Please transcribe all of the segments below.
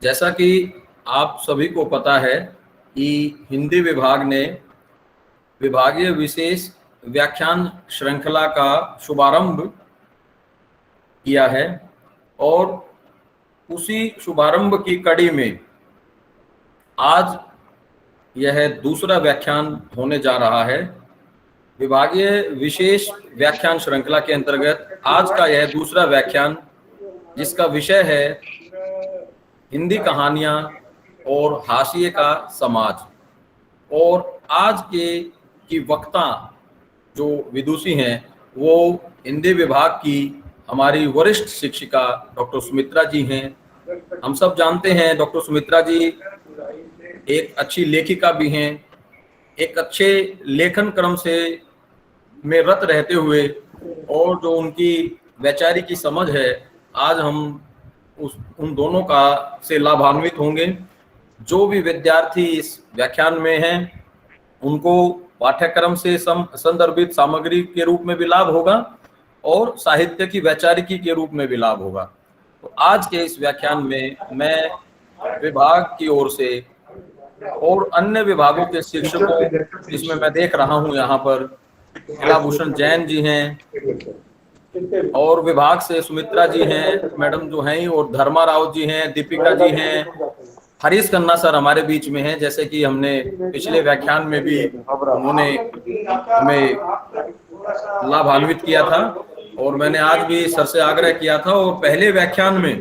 जैसा कि आप सभी को पता है कि हिंदी विभाग ने विभागीय विशेष व्याख्यान श्रृंखला का शुभारंभ किया है और उसी शुभारंभ की कड़ी में आज यह दूसरा व्याख्यान होने जा रहा है। विभागीय विशेष व्याख्यान श्रृंखला के अंतर्गत आज का यह दूसरा व्याख्यान, जिसका विषय है हिंदी कहानियां और हाशिए का समाज। और आज की वक्ता जो विदुषी हैं वो हिंदी विभाग की हमारी वरिष्ठ शिक्षिका डॉक्टर सुमित्रा जी हैं। हम सब जानते हैं डॉक्टर सुमित्रा जी एक अच्छी लेखिका भी हैं। एक अच्छे लेखन क्रम से में रत रहते हुए और जो उनकी वैचारिक समझ है, आज हम उन दोनों का से लाभान्वित होंगे। जो भी विद्यार्थी इस व्याख्यान में हैं उनको पाठ्यक्रम से संदर्भित सामग्री के रूप में भी लाभ होगा और साहित्य की वैचारिकी के रूप में भी लाभ होगा। तो आज के इस व्याख्यान में मैं विभाग की ओर से और अन्य विभागों के शिक्षकों, जिसमें मैं देख रहा हूं यहाँ पर कलाभूषण जैन जी हैं और विभाग से सुमित्रा जी हैं मैडम जो हैं, और धर्मा राव जी हैं, दीपिका जी हैं, हरीश खन्ना सर हमारे बीच में हैं। जैसे कि हमने पिछले व्याख्यान में भी उन्होंने हमें लाभान्वित किया था और मैंने आज भी सर से आग्रह किया था और पहले व्याख्यान में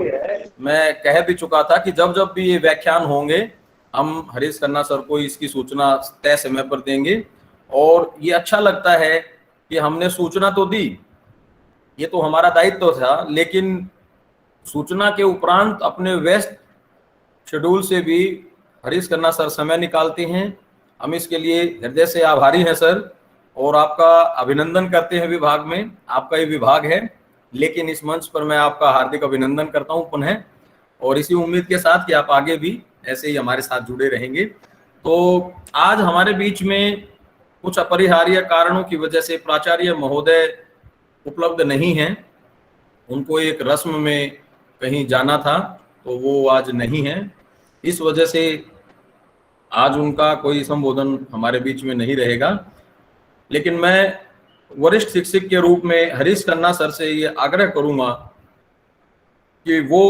मैं कह भी चुका था कि जब जब भी ये व्याख्यान होंगे हम हरीश खन्ना सर को इसकी सूचना तय समय पर देंगे। और ये अच्छा लगता है कि हमने सूचना तो दी, ये तो हमारा दायित्व था, लेकिन सूचना के उपरांत अपने व्यस्त शेड्यूल से भी हरीश खन्ना सर समय निकालते हैं। हम इसके लिए हृदय से आभारी हैं सर और आपका अभिनंदन करते हैं। विभाग में आपका ये विभाग है, लेकिन इस मंच पर मैं आपका हार्दिक अभिनंदन करता हूं पुनः, और इसी उम्मीद के साथ कि आप आगे भी ऐसे ही हमारे साथ जुड़े रहेंगे। तो आज हमारे बीच में कुछ अपरिहार्य कारणों की वजह से प्राचार्य महोदय उपलब्ध नहीं हैं। उनको एक रस्म में कहीं जाना था तो वो आज नहीं है। इस वजह से आज उनका कोई संबोधन हमारे बीच में नहीं रहेगा। लेकिन मैं वरिष्ठ शिक्षक के रूप में हरीश खन्ना सर से ये आग्रह करूंगा कि वो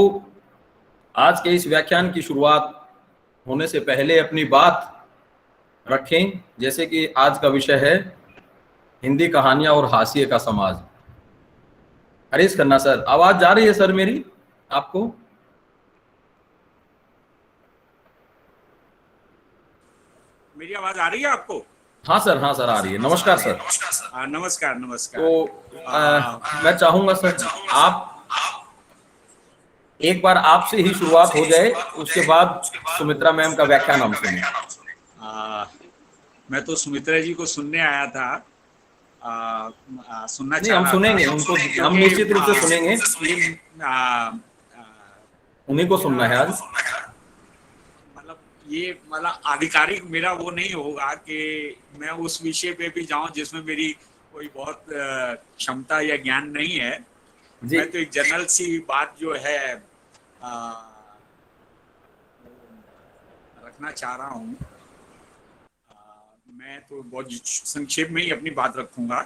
आज के इस व्याख्यान की शुरुआत होने से पहले अपनी बात रखें। जैसे कि आज का विषय है हिंदी कहानियां और हाशिए का समाज। हरीश खन्ना सर, आवाज जा रही है सर मेरी आपको? मेरी आवाज आ रही है आपको? हाँ सर आ रही है। नमस्कार सर। नमस्कार नमस्कार। तो मैं चाहूंगा सर आप एक बार आपसे ही शुरुआत हो जाए, उसके बाद सुमित्रा मैम का व्याख्यान हम सुनें। मैं तो सुमित्रा जी को सुनने आया था, सुनना नहीं, हम सुनेंगे उनको, हम निश्चित रूप से सुनेंगे। उन्हीं को सुनना है आज। मतलब आधिकारिक मेरा वो नहीं होगा कि मैं उस विषय पे भी जाऊं जिसमें मेरी कोई बहुत क्षमता या ज्ञान नहीं है। मैं तो एक जनरल सी बात जो है रखना चाह रहा हूं। मैं तो बहुत संक्षेप में ही अपनी बात रखूंगा।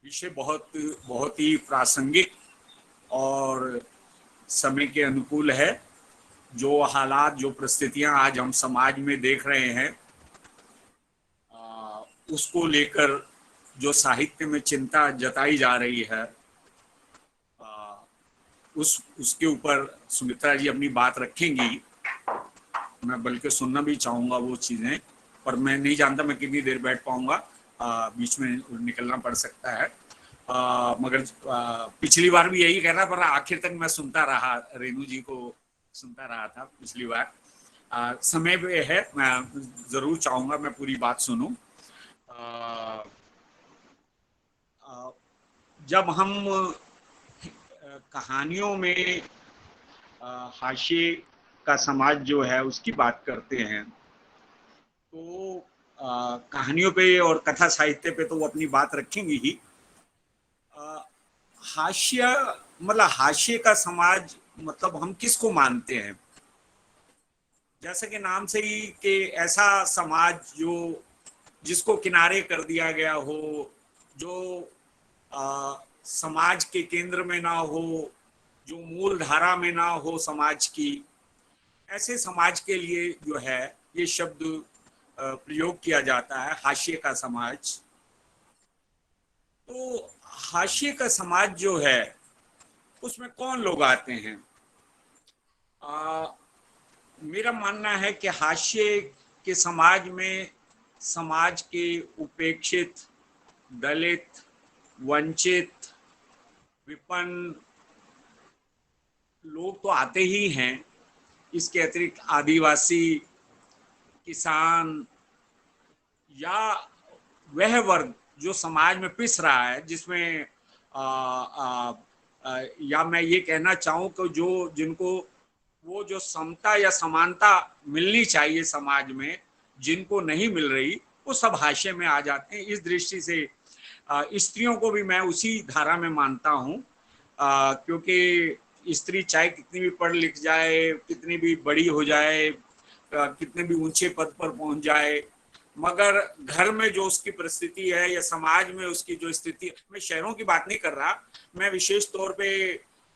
विषय बहुत ही प्रासंगिक और समय के अनुकूल है। जो हालात, जो परिस्थितियां आज हम समाज में देख रहे हैं, उसको लेकर जो साहित्य में चिंता जताई जा रही है, उसके ऊपर सुमित्रा जी अपनी बात रखेंगी। मैं बल्कि सुनना भी चाहूँगा वो चीज़ें, पर मैं नहीं जानता मैं कितनी देर बैठ पाऊँगा, बीच में निकलना पड़ सकता है। मगर पिछली बार भी यही कहना, पर आखिर तक मैं सुनता रहा, रेणु जी को सुनता रहा था पिछली बार। समय पे है, मैं ज़रूर चाहूँगा मैं पूरी बात सुनूं। जब हम कहानियों में हाशिए का समाज जो है उसकी बात करते हैं, तो कहानियों पे और कथा साहित्य पे तो वो अपनी बात रखेंगी ही। हाशिया मतलब हाशिए का समाज मतलब हम किसको मानते हैं। जैसे कि नाम से ही कि ऐसा समाज जो जिसको किनारे कर दिया गया हो, जो समाज के केंद्र में ना हो, जो मूल धारा में ना हो समाज की, ऐसे समाज के लिए जो है ये शब्द प्रयोग किया जाता है, हाशिए का समाज। तो हाशिए का समाज जो है उसमें कौन लोग आते हैं? मेरा मानना है कि हाशिए के समाज में समाज के उपेक्षित, दलित, वंचित, विपन्न लोग तो आते ही हैं। इसके अतिरिक्त आदिवासी, किसान या वह वर्ग जो समाज में पिस रहा है, जिसमें या मैं ये कहना चाहूँ कि जो जिनको वो जो समता या समानता मिलनी चाहिए समाज में, जिनको नहीं मिल रही, वो सब हाशिए में आ जाते हैं। इस दृष्टि से स्त्रियों को भी मैं उसी धारा में मानता हूँ, क्योंकि स्त्री चाहे कितनी भी पढ़ लिख जाए, कितनी भी बड़ी हो जाए, कितने भी ऊंचे पद पर पहुंच जाए, मगर घर में जो उसकी परिस्थिति है या समाज में उसकी जो स्थिति, मैं शहरों की बात नहीं कर रहा, मैं विशेष तौर पे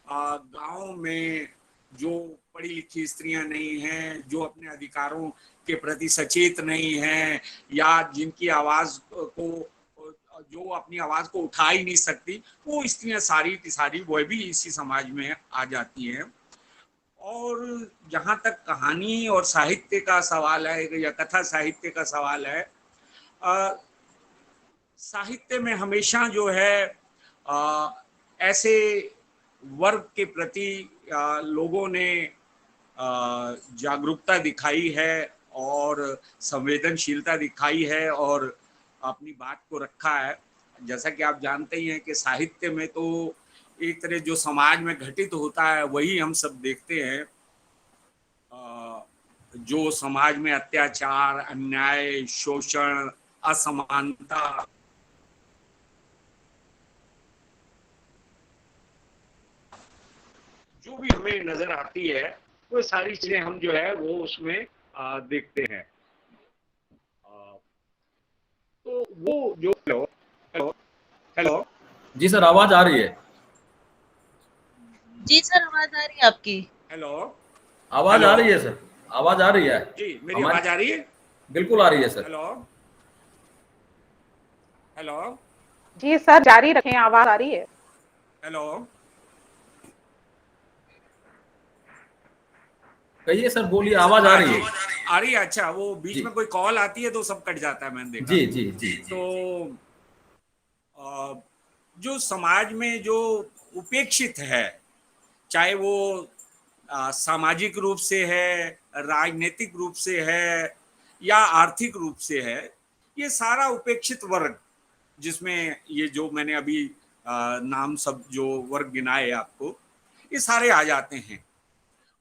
गांव में जो पढ़ी लिखी स्त्रियां नहीं हैं, जो अपने अधिकारों के प्रति सचेत नहीं हैं, या जिनकी आवाज को, जो अपनी आवाज को उठा ही नहीं सकती, वो स्त्रियां सारी की सारी वह भी इसी समाज में आ जाती हैं। और जहाँ तक कहानी और साहित्य का सवाल है या कथा साहित्य का सवाल है, साहित्य में हमेशा जो है ऐसे वर्ग के प्रति लोगों ने जागरूकता दिखाई है और संवेदनशीलता दिखाई है और अपनी बात को रखा है। जैसा कि आप जानते ही हैं कि साहित्य में तो एक तरह जो समाज में घटित होता है वही हम सब देखते हैं। जो समाज में अत्याचार, अन्याय, शोषण, असमानता, जो भी हमें नजर आती है, वो सारी चीजें हम जो है वो उसमें देखते हैं। तो वो जो हेलो हेलो हेलो जी सर, आवाज आ रही है। जी सर, आवाज आ रही है आपकी। हेलो आवाज आ रही है सर, आवाज आ रही है। जी, मेरी आवाज आ रही है? बिल्कुल आ रही है सर। हेलो हेलो जी सर, जारी रखें, आवाज आ रही है। हेलो कहिए सर, बोलिए, आवाज आ रही है। आ रही है। अच्छा, वो बीच जी में कोई कॉल आती है तो सब कट जाता है, मैंने देखा। जी जी जी। तो जो समाज में जो उपेक्षित है, चाहे वो सामाजिक रूप से है, राजनीतिक रूप से है या आर्थिक रूप से है, ये सारा उपेक्षित वर्ग, जिसमें ये जो मैंने अभी नाम सब जो वर्ग गिनाए आपको, ये सारे आ जाते हैं।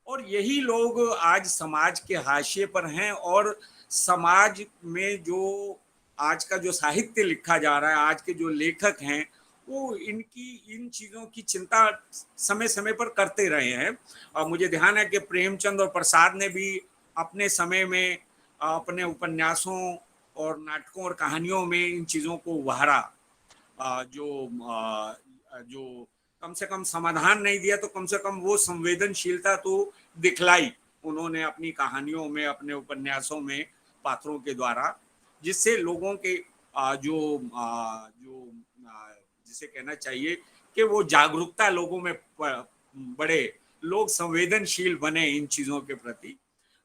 और यही लोग आज समाज के हाशिए पर हैं। और समाज में जो आज का जो साहित्य लिखा जा रहा है, आज के जो लेखक हैं, वो इन चीज़ों की चिंता समय समय पर करते रहे हैं। और मुझे ध्यान है कि प्रेमचंद और प्रसाद ने भी अपने समय में अपने उपन्यासों और नाटकों और कहानियों में इन चीज़ों को उभारा। जो कम से कम समाधान नहीं दिया तो कम से कम वो संवेदनशीलता तो दिखलाई उन्होंने अपनी कहानियों में, अपने उपन्यासों में, पात्रों के द्वारा, जिससे लोगों के जो जिसे कहना चाहिए कि वो जागरूकता लोगों में बढ़े, लोग संवेदनशील बने इन चीज़ों के प्रति।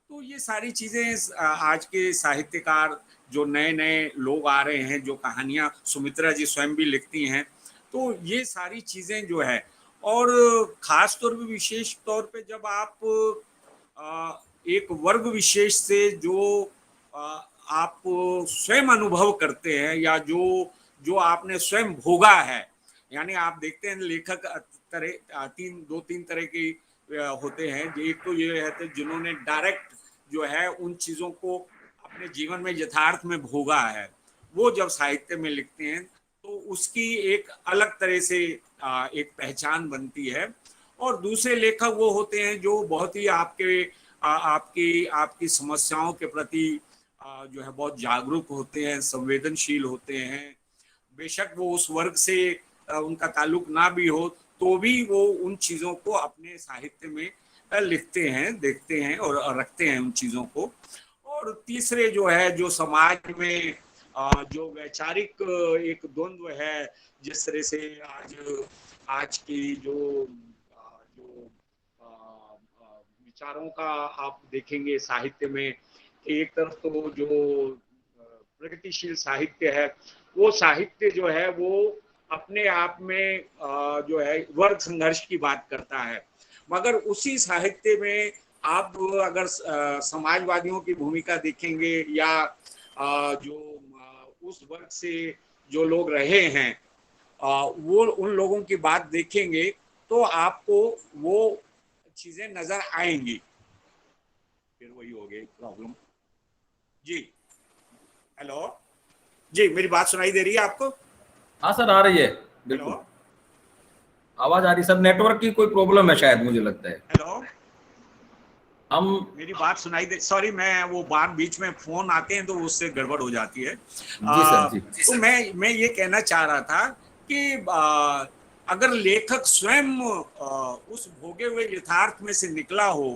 तो ये सारी चीज़ें आज के साहित्यकार जो नए नए लोग आ रहे हैं, जो कहानियाँ सुमित्रा जी स्वयं भी लिखती हैं, तो ये सारी चीज़ें जो है, और ख़ास तौर पे विशेष तौर पे जब आप एक वर्ग विशेष से जो आप स्वयं अनुभव करते हैं या जो जो आपने स्वयं भोगा है, यानी आप देखते हैं लेखक दो तीन तरह के होते हैं। एक तो ये है जिन्होंने डायरेक्ट जो है उन चीज़ों को अपने जीवन में यथार्थ में भोगा है, वो जब साहित्य में लिखते हैं तो उसकी एक अलग तरह से एक पहचान बनती है। और दूसरे लेखक वो होते हैं जो बहुत ही आपकी आपकी समस्याओं के प्रति जो है बहुत जागरूक होते हैं, संवेदनशील होते हैं। बेशक वो उस वर्ग से उनका ताल्लुक ना भी हो, तो भी वो उन चीजों को अपने साहित्य में लिखते हैं, देखते हैं और रखते हैं उन चीजों को। और तीसरे जो है, जो समाज में जो वैचारिक एक द्वंद्व है, जिस तरह से आज की जो जो विचारों का आप देखेंगे साहित्य में, एक तरफ तो जो प्रगतिशील साहित्य है, वो साहित्य जो है वो अपने आप में जो है वर्ग संघर्ष की बात करता है, मगर उसी साहित्य में आप अगर समाजवादियों की भूमिका देखेंगे या जो उस वर्ग से जो लोग रहे हैं वो उन लोगों की बात देखेंगे तो आपको वो चीजें नजर आएंगी। फिर वही हो गई प्रॉब्लम। जी हेलो जी, मेरी बात सुनाई दे रही है आपको? हाँ सर, आ रही है, बिल्कुल हेलो आवाज आ रही। सर नेटवर्क की कोई प्रॉब्लम है शायद, मुझे लगता है। हेलो, हम मेरी बात सुनाई दे? सॉरी, मैं वो बार बीच में फोन आते हैं तो उससे गड़बड़ हो जाती है। जी सर, जी तो मैं ये कहना चाह रहा था कि अगर लेखक स्वयं उस भोगे हुए यथार्थ में से निकला हो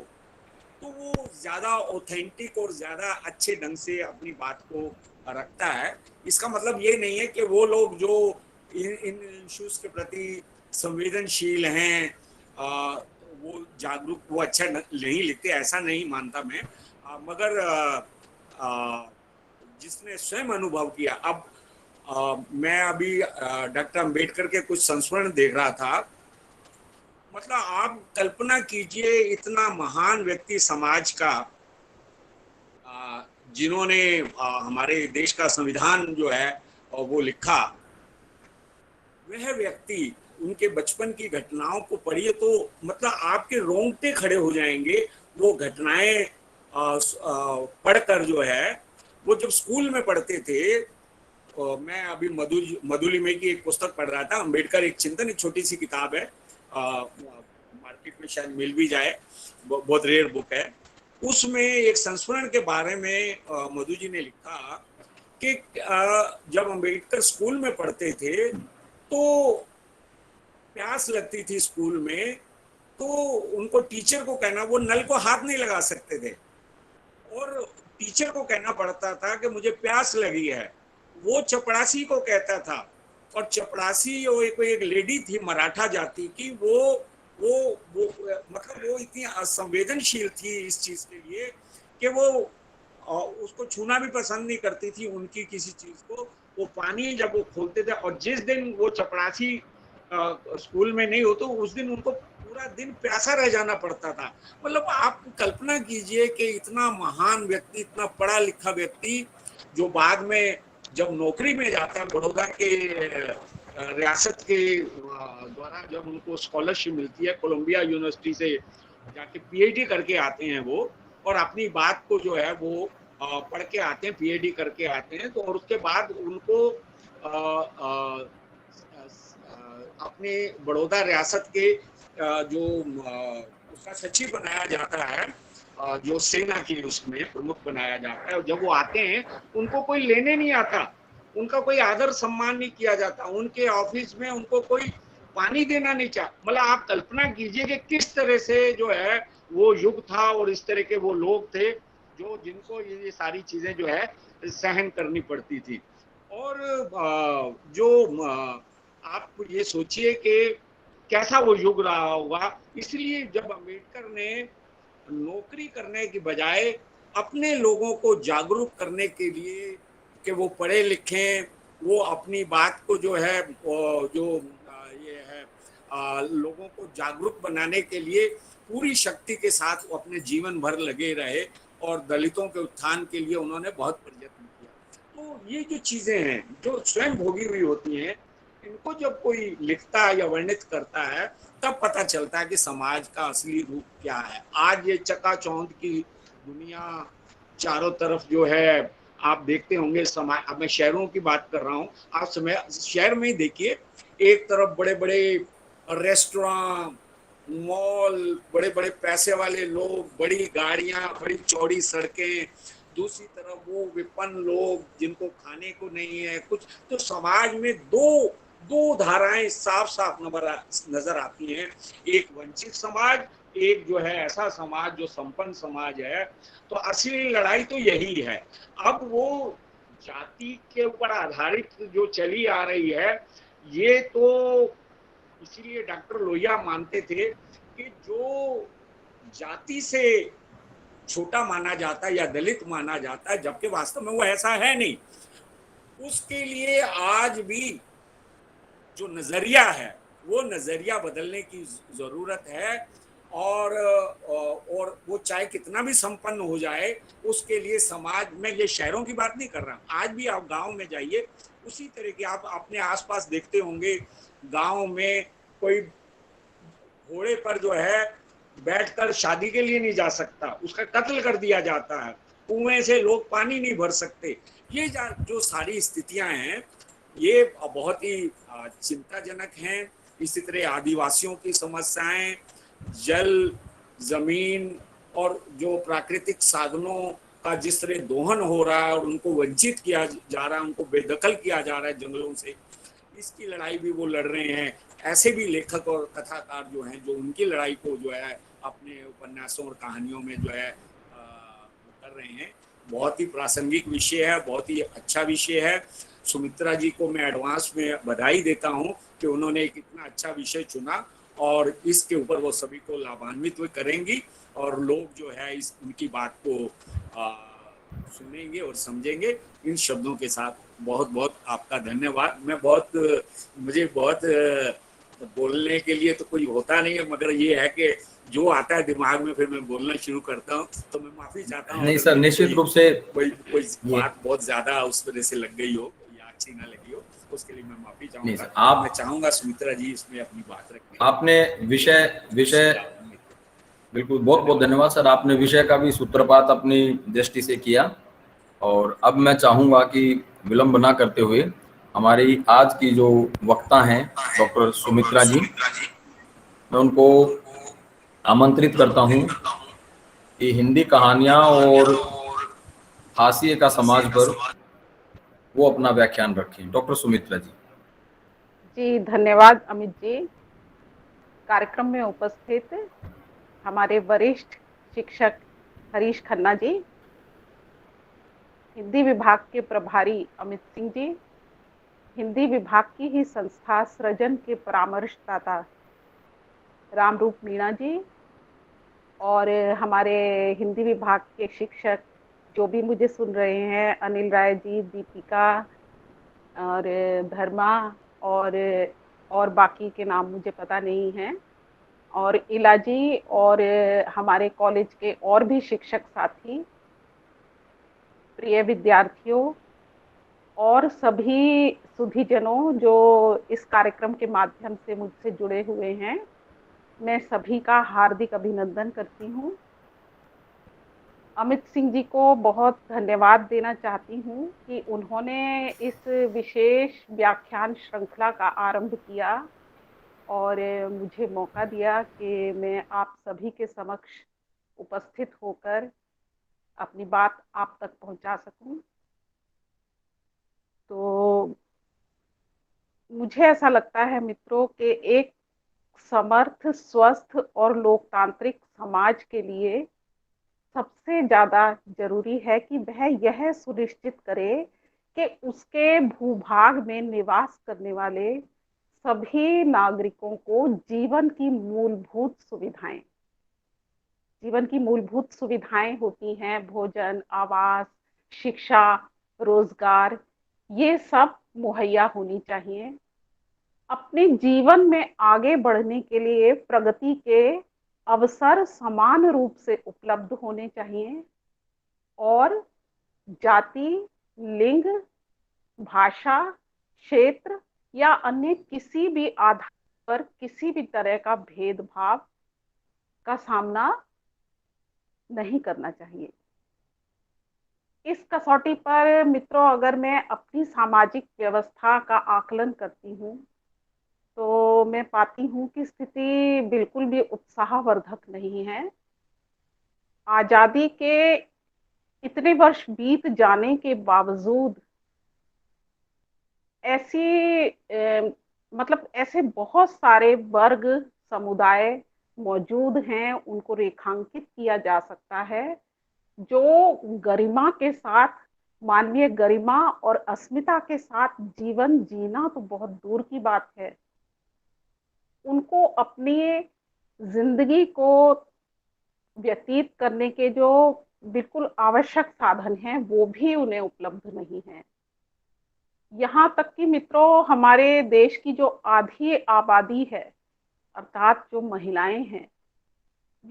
तो वो ज्यादा ऑथेंटिक और ज्यादा अच्छे ढंग से अपनी बात को रखता है। इसका मतलब ये नहीं है कि वो लोग जो इन इश्यूज के प्रति संवेदनशील हैं वो जागरूक, वो अच्छा नहीं लिखते, ऐसा नहीं मानता मैं। मगर जिसने स्वयं अनुभव किया, अब मैं अभी डॉक्टर अंबेडकर के कुछ संस्मरण देख रहा था। मतलब आप कल्पना कीजिए, इतना महान व्यक्ति समाज का, जिन्होंने हमारे देश का संविधान जो है वो लिखा, वह व्यक्ति उनके बचपन की घटनाओं को पढ़िए तो मतलब आपके रोंगटे खड़े हो जाएंगे। वो घटनाएं पढ़कर जो है, वो जब स्कूल में पढ़ते थे, मैं अभी मधुलिमे की एक पुस्तक पढ़ रहा था, अंबेडकर एक चिंतन, एक छोटी सी किताब है, मार्केट में शायद मिल भी जाए, बहुत रेयर बुक है। उसमें एक संस्मरण के बारे में मधु जी ने लिखा कि जब अंबेडकर स्कूल में पढ़ते थे तो प्यास लगती थी स्कूल में, तो उनको टीचर को कहना, वो नल को हाथ नहीं लगा सकते थे और टीचर को कहना पड़ता था कि मुझे प्यास लगी है। वो चपड़ासी को कहता था, और चपड़ासी वो एक लेडी थी मराठा जाति की, वो मतलब वो इतनी असंवेदनशील थी इस चीज के लिए कि वो उसको छूना भी पसंद नहीं करती थी उनकी किसी चीज को। वो पानी जब वो खोलते थे, और जिस दिन वो चपड़ासी स्कूल में नहीं हो तो उस दिन उनको पूरा दिन प्यासा रह जाना पड़ता था। मतलब आप कल्पना कीजिए कि इतना महान व्यक्ति, इतना पढ़ा लिखा व्यक्ति, जो बाद में जब नौकरी में जाता है, बड़ौदा के रियासत के द्वारा जब उनको स्कॉलरशिप मिलती है, कोलंबिया यूनिवर्सिटी से जाके पीएचडी करके आते हैं वो, और अपनी बात को जो है वो पढ़ के आते हैं, पीएचडी करके आते हैं। तो और उसके बाद उनको अपने बड़ौदा रियासत के जो उसका सचिव बनाया जाता है, जो सेना की उसमें प्रमुख बनाया जाता है। जब वो आते हैं उनको कोई लेने नहीं आता, उनका कोई आदर सम्मान नहीं किया जाता, उनके ऑफिस में उनको कोई पानी देना नहीं चाह। मतलब आप कल्पना कीजिए कि किस तरह से जो है वो युग था, और इस तरह के वो लोग थे जो जिनको ये सारी चीजें जो है सहन करनी पड़ती थी। और जो आप ये सोचिए कि कैसा वो युग रहा होगा। इसलिए जब अंबेडकर ने नौकरी करने की बजाय अपने लोगों को जागरूक करने के लिए कि वो पढ़े लिखें, वो अपनी बात को जो है जो ये है लोगों को जागरूक बनाने के लिए पूरी शक्ति के साथ वो अपने जीवन भर लगे रहे, और दलितों के उत्थान के लिए उन्होंने बहुत प्रयत्न किया। तो ये जो चीजें हैं जो स्वयं भोगी हुई होती हैं, इनको जब कोई लिखता है या वर्णित करता है तब पता चलता है कि समाज का असली रूप क्या है। आज ये चकाचौंध की दुनिया चारों तरफ जो है आप देखते होंगे, समाज, अब मैं शहरों की बात कर रहा हूँ, आप शहर में ही देखिए, एक तरफ बड़े बड़े रेस्टोरेंट, मॉल, बड़े बड़े पैसे वाले लोग, बड़ी गाड़ियां, बड़ी चौड़ी सड़कें, दूसरी तरफ वो विपन्न लोग जिनको खाने को नहीं है कुछ। तो समाज में दो दो धाराएं साफ साफ नजर आती हैं। एक वंचित समाज, एक जो है ऐसा समाज जो संपन्न समाज है। तो असली लड़ाई तो यही है। अब वो जाति के ऊपर आधारित जो चली आ रही है, ये तो इसीलिए डॉक्टर लोहिया मानते थे कि जो जाति से छोटा माना जाता है या दलित माना जाता है, जबकि वास्तव में वो ऐसा है नहीं, उसके लिए आज भी जो नजरिया है वो नजरिया बदलने की जरूरत है। और वो चाहे कितना भी संपन्न हो जाए, उसके लिए समाज में, ये शहरों की बात नहीं कर रहा, आज भी आप गांव में जाइए, उसी तरह के आप अपने आसपास देखते होंगे। गांव में कोई घोड़े पर जो है बैठकर शादी के लिए नहीं जा सकता, उसका कत्ल कर दिया जाता है। कुएं से लोग पानी नहीं भर सकते। ये जो सारी स्थितियां हैं, ये बहुत ही चिंताजनक हैं। इसी तरह आदिवासियों की समस्याएं, जल, जमीन और जो प्राकृतिक साधनों का जिस तरह दोहन हो रहा है और उनको वंचित किया जा रहा है, उनको बेदखल किया जा रहा है जंगलों से, इसकी लड़ाई भी वो लड़ रहे हैं। ऐसे भी लेखक और कथाकार जो हैं, जो उनकी लड़ाई को जो है अपने उपन्यासों और कहानियों में जो है कर रहे हैं। बहुत ही प्रासंगिक विषय है, बहुत ही अच्छा विषय है। सुमित्रा जी को मैं एडवांस में बधाई देता हूं कि उन्होंने एक इतना अच्छा विषय चुना और इसके ऊपर वो सभी को लाभान्वित करेंगी और लोग जो है इस उनकी बात को सुनेंगे और समझेंगे। इन शब्दों के साथ बहुत बहुत आपका धन्यवाद। मुझे बहुत बोलने के लिए तो कुछ होता नहीं है, मगर ये है कि जो आता है दिमाग में फिर मैं बोलना शुरू करता हूँ। तो मैं माफी चाहता हूँ नहीं अगर सर, मेरी निश्चित रूप से कोई ये बात बहुत ज्यादा उस तरह से लग गई हो या अच्छी ना लगी हो, उसके लिए मैं माफी नहीं चाहूंगा। सर, आप मैं चाहूंगा सुमित्रा जी इसमें अपनी बात रखें। आपने विषय विषय बिल्कुल, बहुत बहुत धन्यवाद सर। आपने विषय का भी सूत्रपात अपनी दृष्टि से किया। और अब मैं चाहूंगा कि विलंब ना करते हुए हमारी आज की जो वक्ता हैं डॉक्टर सुमित्रा जी, मैं उनको आमंत्रित करता हूं कि हिंदी कहानियां और हाशिए का समाज पर वो अपना व्याख्यान रखें। डॉक्टर सुमित्रा जी। जी धन्यवाद अमित जी। कार्यक्रम में उपस्थित हमारे वरिष्ठ शिक्षक हरीश खन्ना जी, हिंदी विभाग के प्रभारी अमित सिंह जी, हिंदी विभाग की ही संस्था सृजन के परामर्शदाता रामरूप मीणा जी, और हमारे हिंदी विभाग के शिक्षक जो भी मुझे सुन रहे हैं, अनिल राय जी, दीपिका और धर्मा, और बाकी के नाम मुझे पता नहीं है, और इला जी, और हमारे कॉलेज के और भी शिक्षक साथी, प्रिय विद्यार्थियों और सभी सुधीजनों जो इस कार्यक्रम के माध्यम से मुझसे जुड़े हुए हैं, मैं सभी का हार्दिक अभिनंदन करती हूँ। अमित सिंह जी को बहुत धन्यवाद देना चाहती हूँ कि उन्होंने इस विशेष व्याख्यान श्रृंखला का आरंभ किया और मुझे मौका दिया कि मैं आप सभी के समक्ष उपस्थित होकर अपनी बात आप तक पहुंचा सकूं। तो मुझे ऐसा लगता है मित्रों कि एक समर्थ, स्वस्थ और लोकतांत्रिक समाज के लिए सबसे ज्यादा जरूरी है कि वह यह सुनिश्चित करे कि उसके भूभाग में निवास करने वाले सभी नागरिकों को जीवन की मूलभूत सुविधाएं होती हैं, भोजन, आवास, शिक्षा, रोजगार, ये सब मुहैया होनी चाहिए। अपने जीवन में आगे बढ़ने के लिए प्रगति के अवसर समान रूप से उपलब्ध होने चाहिए और जाति, लिंग, भाषा, क्षेत्र या अन्य किसी भी आधार पर किसी भी तरह का भेदभाव का सामना नहीं करना चाहिए। इस कसौटी पर मित्रों, अगर मैं अपनी सामाजिक व्यवस्था का आकलन करती हूँ तो मैं पाती हूँ कि स्थिति बिल्कुल भी उत्साहवर्धक नहीं है। आज़ादी के इतने वर्ष बीत जाने के बावजूद ऐसी मतलब ऐसे बहुत सारे वर्ग समुदाय मौजूद हैं, उनको रेखांकित किया जा सकता है, जो गरिमा के साथ, मानवीय गरिमा और अस्मिता के साथ जीवन जीना तो बहुत दूर की बात है, उनको अपनी जिंदगी को व्यतीत करने के जो बिल्कुल आवश्यक साधन हैं वो भी उन्हें उपलब्ध नहीं है। यहाँ तक कि मित्रों, हमारे देश की जो आधी आबादी है, अर्थात जो महिलाएं हैं,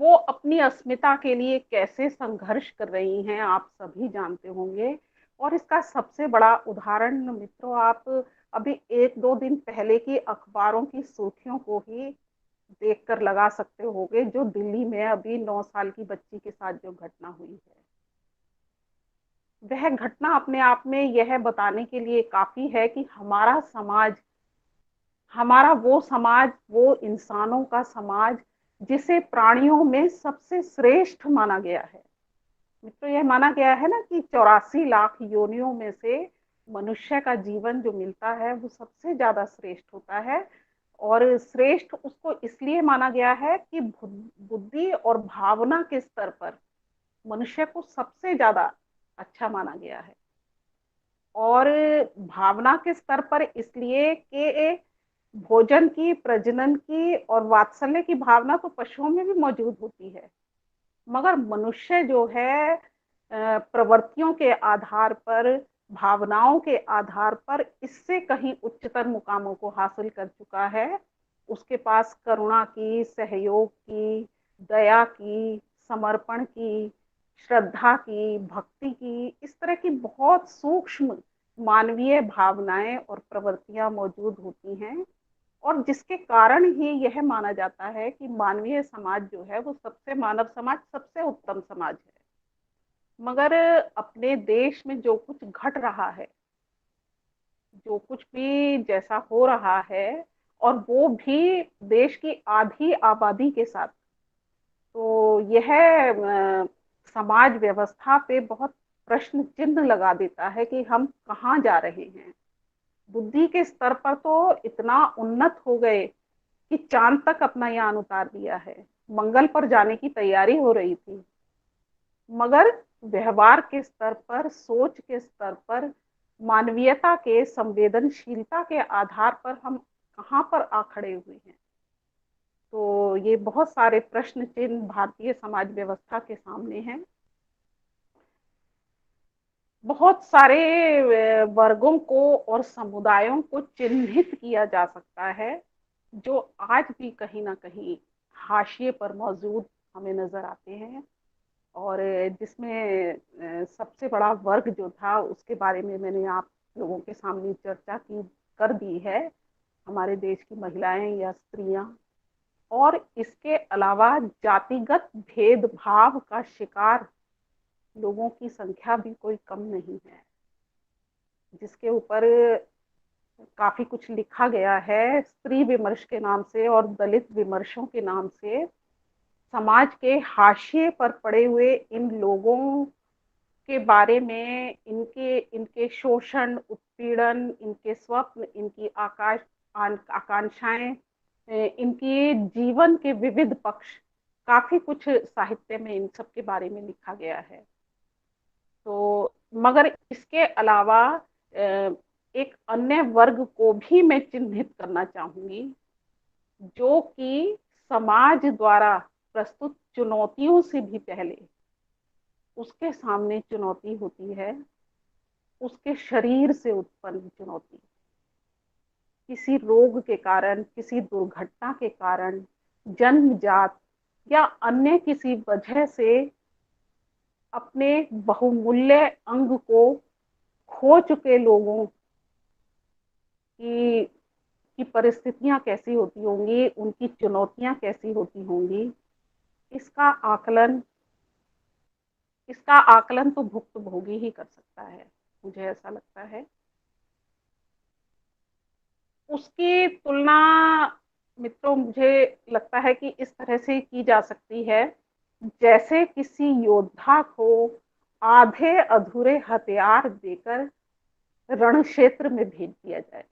वो अपनी अस्मिता के लिए कैसे संघर्ष कर रही हैं आप सभी जानते होंगे। और इसका सबसे बड़ा उदाहरण मित्रों, आप अभी एक दो दिन पहले की अखबारों की सुर्खियों को ही देखकर लगा सकते होंगे, जो दिल्ली में अभी 9 साल की बच्ची के साथ जो घटना हुई है। वह घटना अपने आप में यह बताने के लिए काफी है कि हमारा समाज, हमारा वो समाज, वो इंसानों का समाज जिसे प्राणियों में सबसे श्रेष्ठ माना गया है। तो यह माना गया है ना कि 84 लाख योनियों में से मनुष्य का जीवन जो मिलता है वो सबसे ज्यादा श्रेष्ठ होता है। और श्रेष्ठ उसको इसलिए माना गया है कि बुद्धि और भावना के स्तर पर मनुष्य को सबसे ज्यादा अच्छा माना गया है। और भावना के स्तर पर इसलिए कि भोजन की, प्रजनन की और वात्सल्य की भावना तो पशुओं में भी मौजूद होती है, मगर मनुष्य जो है प्रवृत्तियों के आधार पर, भावनाओं के आधार पर इससे कहीं उच्चतर मुकामों को हासिल कर चुका है। उसके पास करुणा की, सहयोग की, दया की, समर्पण की, श्रद्धा की, भक्ति की, इस तरह की बहुत सूक्ष्म मानवीय भावनाएं और प्रवृत्तियां मौजूद होती हैं। और जिसके कारण ही यह माना जाता है कि मानवीय समाज जो है वो सबसे, मानव समाज सबसे उत्तम समाज है। मगर अपने देश में जो कुछ घट रहा है, जो कुछ भी जैसा हो रहा है, और वो भी देश की आधी आबादी के साथ, तो यह समाज व्यवस्था पे बहुत प्रश्न चिन्ह लगा देता है कि हम कहाँ जा रहे हैं। बुद्धि के स्तर पर तो इतना उन्नत हो गए कि चांद तक अपना यान उतार दिया है, मंगल पर जाने की तैयारी हो रही थी, मगर व्यवहार के स्तर पर, सोच के स्तर पर, मानवीयता के, संवेदनशीलता के आधार पर हम कहाँ पर आ खड़े हुए हैं। तो ये बहुत सारे प्रश्न चिन्ह भारतीय समाज व्यवस्था के सामने हैं। बहुत सारे वर्गों को और समुदायों को चिन्हित किया जा सकता है, जो आज भी कहीं ना कहीं हाशिए पर मौजूद हमें नजर आते हैं। और जिसमें सबसे बड़ा वर्ग जो था उसके बारे में मैंने आप लोगों के सामने चर्चा की कर दी है, हमारे देश की महिलाएं या स्त्रियां। और इसके अलावा जातिगत भेदभाव का शिकार लोगों की संख्या भी कोई कम नहीं है, जिसके ऊपर काफी कुछ लिखा गया है स्त्री विमर्श के नाम से और दलित विमर्शों के नाम से। समाज के हाशिए पर पड़े हुए इन लोगों के बारे में, इनके इनके शोषण, उत्पीड़न, इनके स्वप्न, इनकी आकांक्षाएं, इनकी जीवन के विविध पक्ष, काफी कुछ साहित्य में इन सब के बारे में लिखा गया है। तो मगर इसके अलावा एक अन्य वर्ग को भी मैं चिन्हित करना चाहूंगी, जो कि समाज द्वारा प्रस्तुत चुनौतियों से भी पहले उसके सामने चुनौती होती है उसके शरीर से उत्पन्न चुनौती। किसी रोग के कारण, किसी दुर्घटना के कारण, जन्मजात या अन्य किसी वजह से अपने बहुमूल्य अंग को खो चुके लोगों की परिस्थितियां कैसी होती होंगी, उनकी चुनौतियां कैसी होती होंगी, इसका आकलन इसका आकलन तो भुक्तभोगी ही कर सकता है, मुझे ऐसा लगता है। उसकी तुलना मित्रों मुझे लगता है कि इस तरह से की जा सकती है, जैसे किसी योद्धा को आधे अधूरे हथियार देकर रण क्षेत्र में भेज दिया जाए।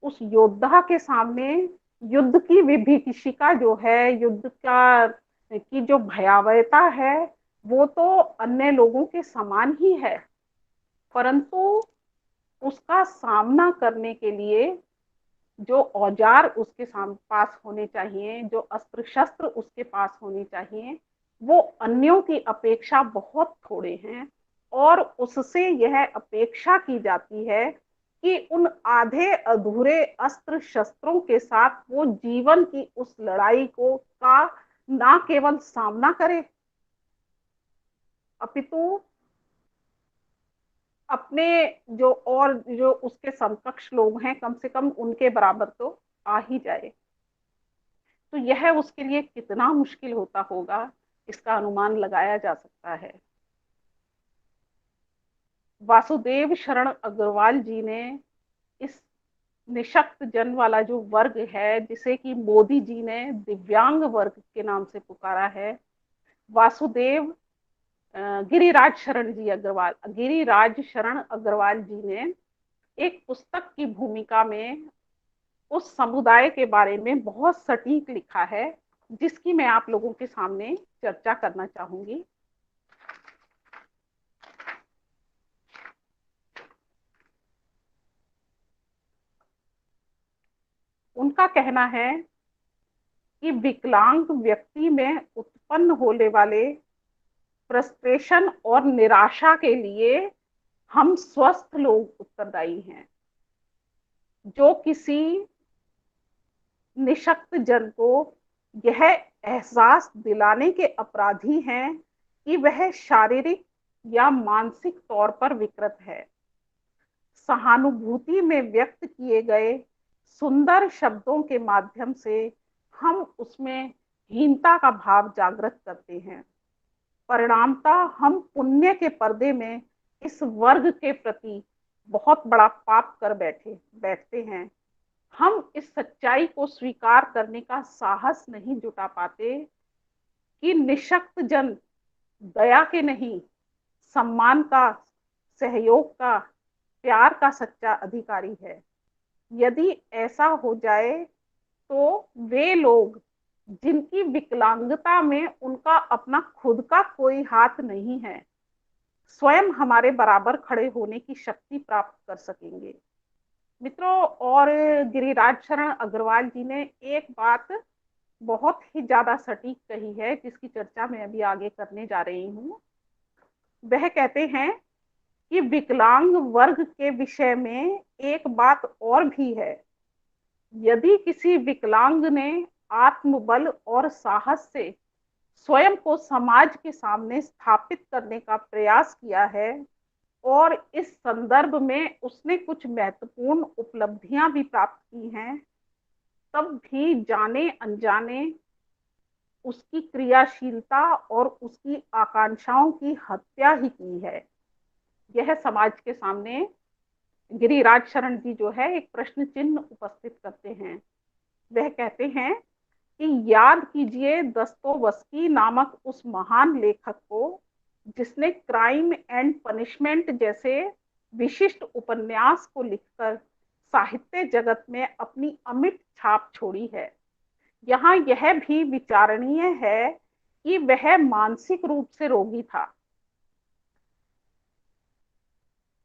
उस योद्धा के सामने युद्ध की विभीषिका जो है, युद्ध का की जो भयावहता है, वो तो अन्य लोगों के समान ही है, परंतु उसका सामना करने के लिए जो औजार उसके पास होने चाहिए, जो अस्त्र शस्त्र उसके पास होने चाहिए, वो अन्यों की अपेक्षा बहुत थोड़े हैं। और उससे यह अपेक्षा की जाती है कि उन आधे अधूरे अस्त्र शस्त्रों के साथ वो जीवन की उस लड़ाई को का ना केवल सामना करे, अपितु अपने जो उसके समकक्ष लोग हैं, कम से कम उनके बराबर तो आ ही जाए। तो यह उसके लिए कितना मुश्किल होता होगा, इसका अनुमान लगाया जा सकता है। वासुदेव शरण अग्रवाल जी ने इस निशक्त जन वाला जो वर्ग है, जिसे कि मोदी जी ने दिव्यांग वर्ग के नाम से पुकारा है, वासुदेव गिरिराज शरण अग्रवाल जी ने एक पुस्तक की भूमिका में उस समुदाय के बारे में बहुत सटीक लिखा है, जिसकी मैं आप लोगों के सामने चर्चा करना चाहूंगी। उनका कहना है कि विकलांग व्यक्ति में उत्पन्न होने वाले फ्रस्ट्रेशन और निराशा के लिए हम स्वस्थ लोग उत्तरदायी हैं। जो किसी निशक्त जन को यह एहसास दिलाने के अपराधी हैं कि वह शारीरिक या मानसिक तौर पर विकृत है। सहानुभूति में व्यक्त किए गए सुंदर शब्दों के माध्यम से हम उसमें हीनता का भाव जागृत करते हैं। परिणामतः हम पुण्य के पर्दे में इस वर्ग के प्रति बहुत बड़ा पाप कर बैठते हैं। हम इस सच्चाई को स्वीकार करने का साहस नहीं जुटा पाते कि निशक्त जन दया के नहीं, सम्मान का, सहयोग का, प्यार का सच्चा अधिकारी है। यदि ऐसा हो जाए तो वे लोग जिनकी विकलांगता में उनका अपना खुद का कोई हाथ नहीं है, स्वयं हमारे बराबर खड़े होने की शक्ति प्राप्त कर सकेंगे। मित्रों, और गिरिराज शरण अग्रवाल जी ने एक बात बहुत ही ज्यादा सटीक कही है, जिसकी चर्चा मैं अभी आगे करने जा रही हूँ। वह कहते हैं कि विकलांग वर्ग के विषय में एक बात और भी है। यदि किसी विकलांग ने आत्मबल और साहस से स्वयं को समाज के सामने स्थापित करने का प्रयास किया है और इस संदर्भ में उसने कुछ महत्वपूर्ण उपलब्धियां भी प्राप्त की हैं, तब भी जाने अनजाने उसकी क्रियाशीलता और उसकी आकांक्षाओं की हत्या ही की है। यह समाज के सामने गिरिराज शरण जी जो है एक प्रश्न चिन्ह उपस्थित करते हैं। वह कहते हैं कि याद कीजिए दस्तोवस्की नामक उस महान लेखक को, जिसने क्राइम एंड पनिशमेंट जैसे विशिष्ट उपन्यास को लिखकर साहित्य जगत में अपनी अमिट छाप छोड़ी है। यहाँ यह भी विचारणीय है कि वह मानसिक रूप से रोगी था।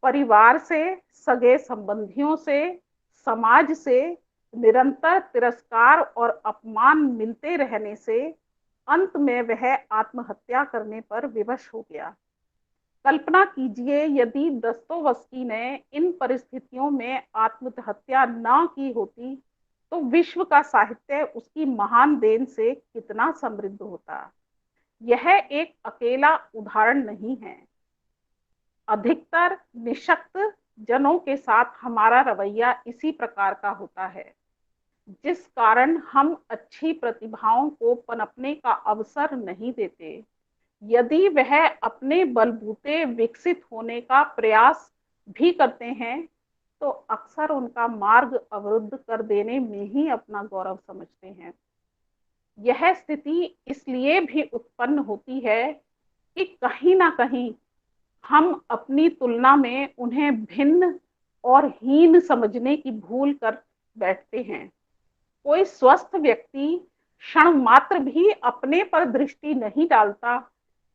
परिवार से, सगे संबंधियों से, समाज से निरंतर तिरस्कार और अपमान मिलते रहने से अंत में वह आत्महत्या करने पर विवश हो गया। कल्पना कीजिए यदि दस्तोवस्की ने इन परिस्थितियों में आत्महत्या न की होती तो विश्व का साहित्य उसकी महान देन से कितना समृद्ध होता। यह एक अकेला उदाहरण नहीं है। अधिकतर निशक्त जनों के साथ हमारा रवैया इसी प्रकार का होता है, जिस कारण हम अच्छी प्रतिभाओं को पनपने का अवसर नहीं देते। यदि वह अपने बलबूते विकसित होने का प्रयास भी करते हैं तो अक्सर उनका मार्ग अवरुद्ध कर देने में ही अपना गौरव समझते हैं। यह स्थिति इसलिए भी उत्पन्न होती है कि कहीं ना कहीं हम अपनी तुलना में उन्हें भिन्न और हीन समझने की भूल कर बैठते हैं। कोई स्वस्थ व्यक्ति क्षण मात्र भी अपने पर दृष्टि नहीं डालता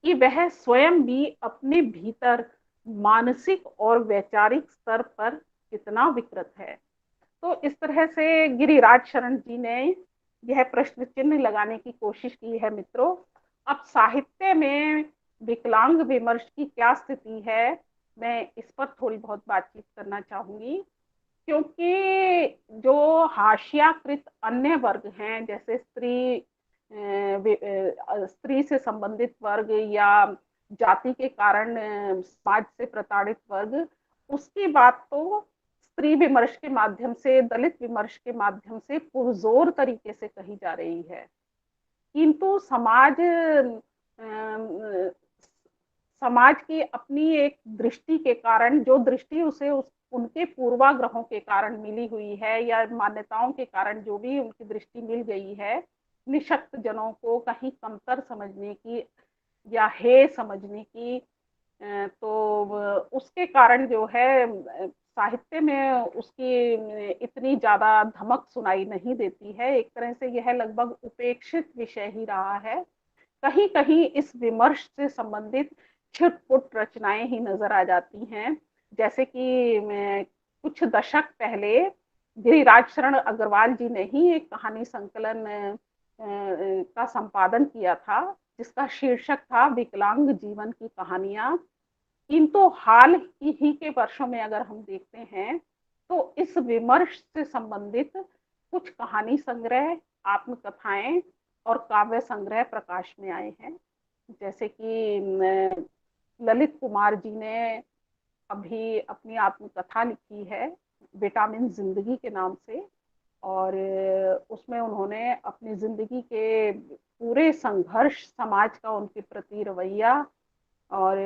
कि वह स्वयं भी अपने भीतर मानसिक और वैचारिक स्तर पर कितना विकृत है। तो इस तरह से गिरिराज शरण जी ने यह प्रश्न चिन्ह लगाने की कोशिश की है। मित्रों, अब साहित्य में विकलांग विमर्श की क्या स्थिति है, मैं इस पर थोड़ी बहुत बातचीत करना चाहूंगी। क्योंकि जो हाशियाकृत अन्य वर्ग हैं, जैसे स्त्री से संबंधित वर्ग या जाति के कारण समाज से प्रताड़ित वर्ग, उसकी बात तो स्त्री विमर्श के माध्यम से, दलित विमर्श के माध्यम से पुरजोर तरीके से कही जा रही है। किंतु समाज की अपनी एक दृष्टि के कारण, जो दृष्टि उसे उनके पूर्वाग्रहों के कारण मिली हुई है या मान्यताओं के कारण जो भी उनकी दृष्टि मिल गई है, निशक्त जनों को कहीं कमतर समझने की या हे समझने की, तो उसके कारण जो है साहित्य में उसकी इतनी ज्यादा धमक सुनाई नहीं देती है। एक तरह से यह लगभग उपेक्षित विषय ही रहा है। कहीं कहीं इस विमर्श से संबंधित छिटपुट रचनाएं ही नजर आ जाती हैं। जैसे कि कुछ दशक पहले गिरिराज शरण अग्रवाल जी ने ही एक कहानी संकलन का संपादन किया था, जिसका शीर्षक था विकलांग जीवन की कहानियां। किंतु हाल ही के वर्षों में अगर हम देखते हैं तो इस विमर्श से संबंधित कुछ कहानी संग्रह, आत्मकथाएं और काव्य संग्रह प्रकाश में आए हैं। जैसे कि ललित कुमार जी ने अभी अपनी आत्मकथा लिखी है विटामिन जिंदगी के नाम से, और उसमें उन्होंने अपनी जिंदगी के पूरे संघर्ष, समाज का उनके प्रति रवैया, और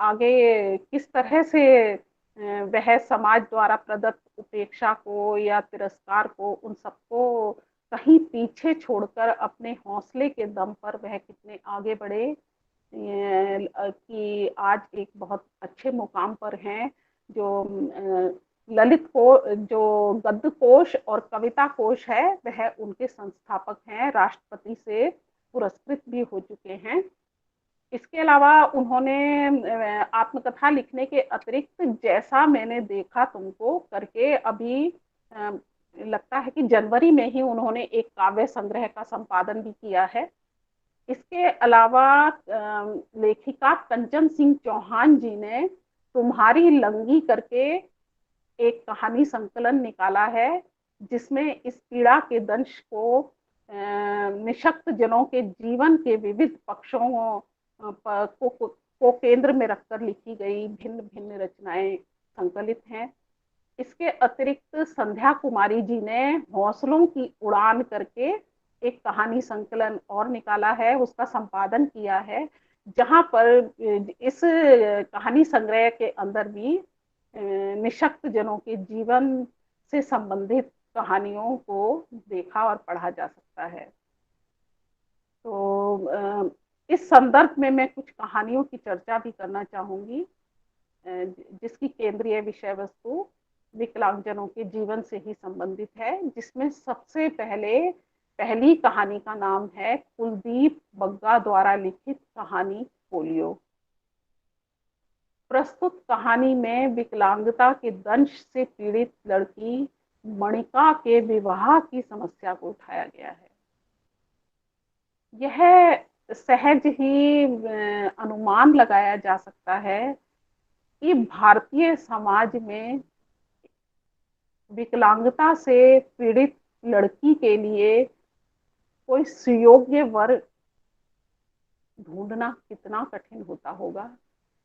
आगे किस तरह से वह समाज द्वारा प्रदत्त उपेक्षा को या तिरस्कार को, उन सबको कहीं पीछे छोड़कर अपने हौसले के दम पर वह कितने आगे बढ़े कि आज एक बहुत अच्छे मुकाम पर हैं। जो ललित को, जो गद्य कोश और कविता कोश है, वह उनके संस्थापक हैं, राष्ट्रपति से पुरस्कृत भी हो चुके हैं। इसके अलावा उन्होंने आत्मकथा लिखने के अतिरिक्त, जैसा मैंने देखा तुमको करके, अभी लगता है कि जनवरी में ही उन्होंने एक काव्य संग्रह का संपादन भी किया है। इसके अलावा लेखिका कंचन सिंह चौहान जी ने तुम्हारी लंगी करके एक कहानी संकलन निकाला है, जिसमें इस पीड़ा के दंश को निशक्त जनों के जीवन के विविध पक्षों को केंद्र में रखकर लिखी गई भिन्न भिन्न रचनाएं संकलित हैं। इसके अतिरिक्त संध्या कुमारी जी ने हौसलों की उड़ान करके एक कहानी संकलन और निकाला है, उसका संपादन किया है, जहां पर इस कहानी संग्रह के अंदर भी निशक्त जनों के जीवन से संबंधित कहानियों को देखा और पढ़ा जा सकता है। तो इस संदर्भ में मैं कुछ कहानियों की चर्चा भी करना चाहूंगी, जिसकी केंद्रीय विषय वस्तु विकलांगजनों के जीवन से ही संबंधित है। जिसमें सबसे पहली कहानी का नाम है कुलदीप बग्गा द्वारा लिखित कहानी पोलियो। प्रस्तुत कहानी में विकलांगता के दंश से पीड़ित लड़की मणिका के विवाह की समस्या को उठाया गया है। यह सहज ही अनुमान लगाया जा सकता है कि भारतीय समाज में विकलांगता से पीड़ित लड़की के लिए कोई सुयोग्य वर ढूंढना कितना कठिन होता होगा,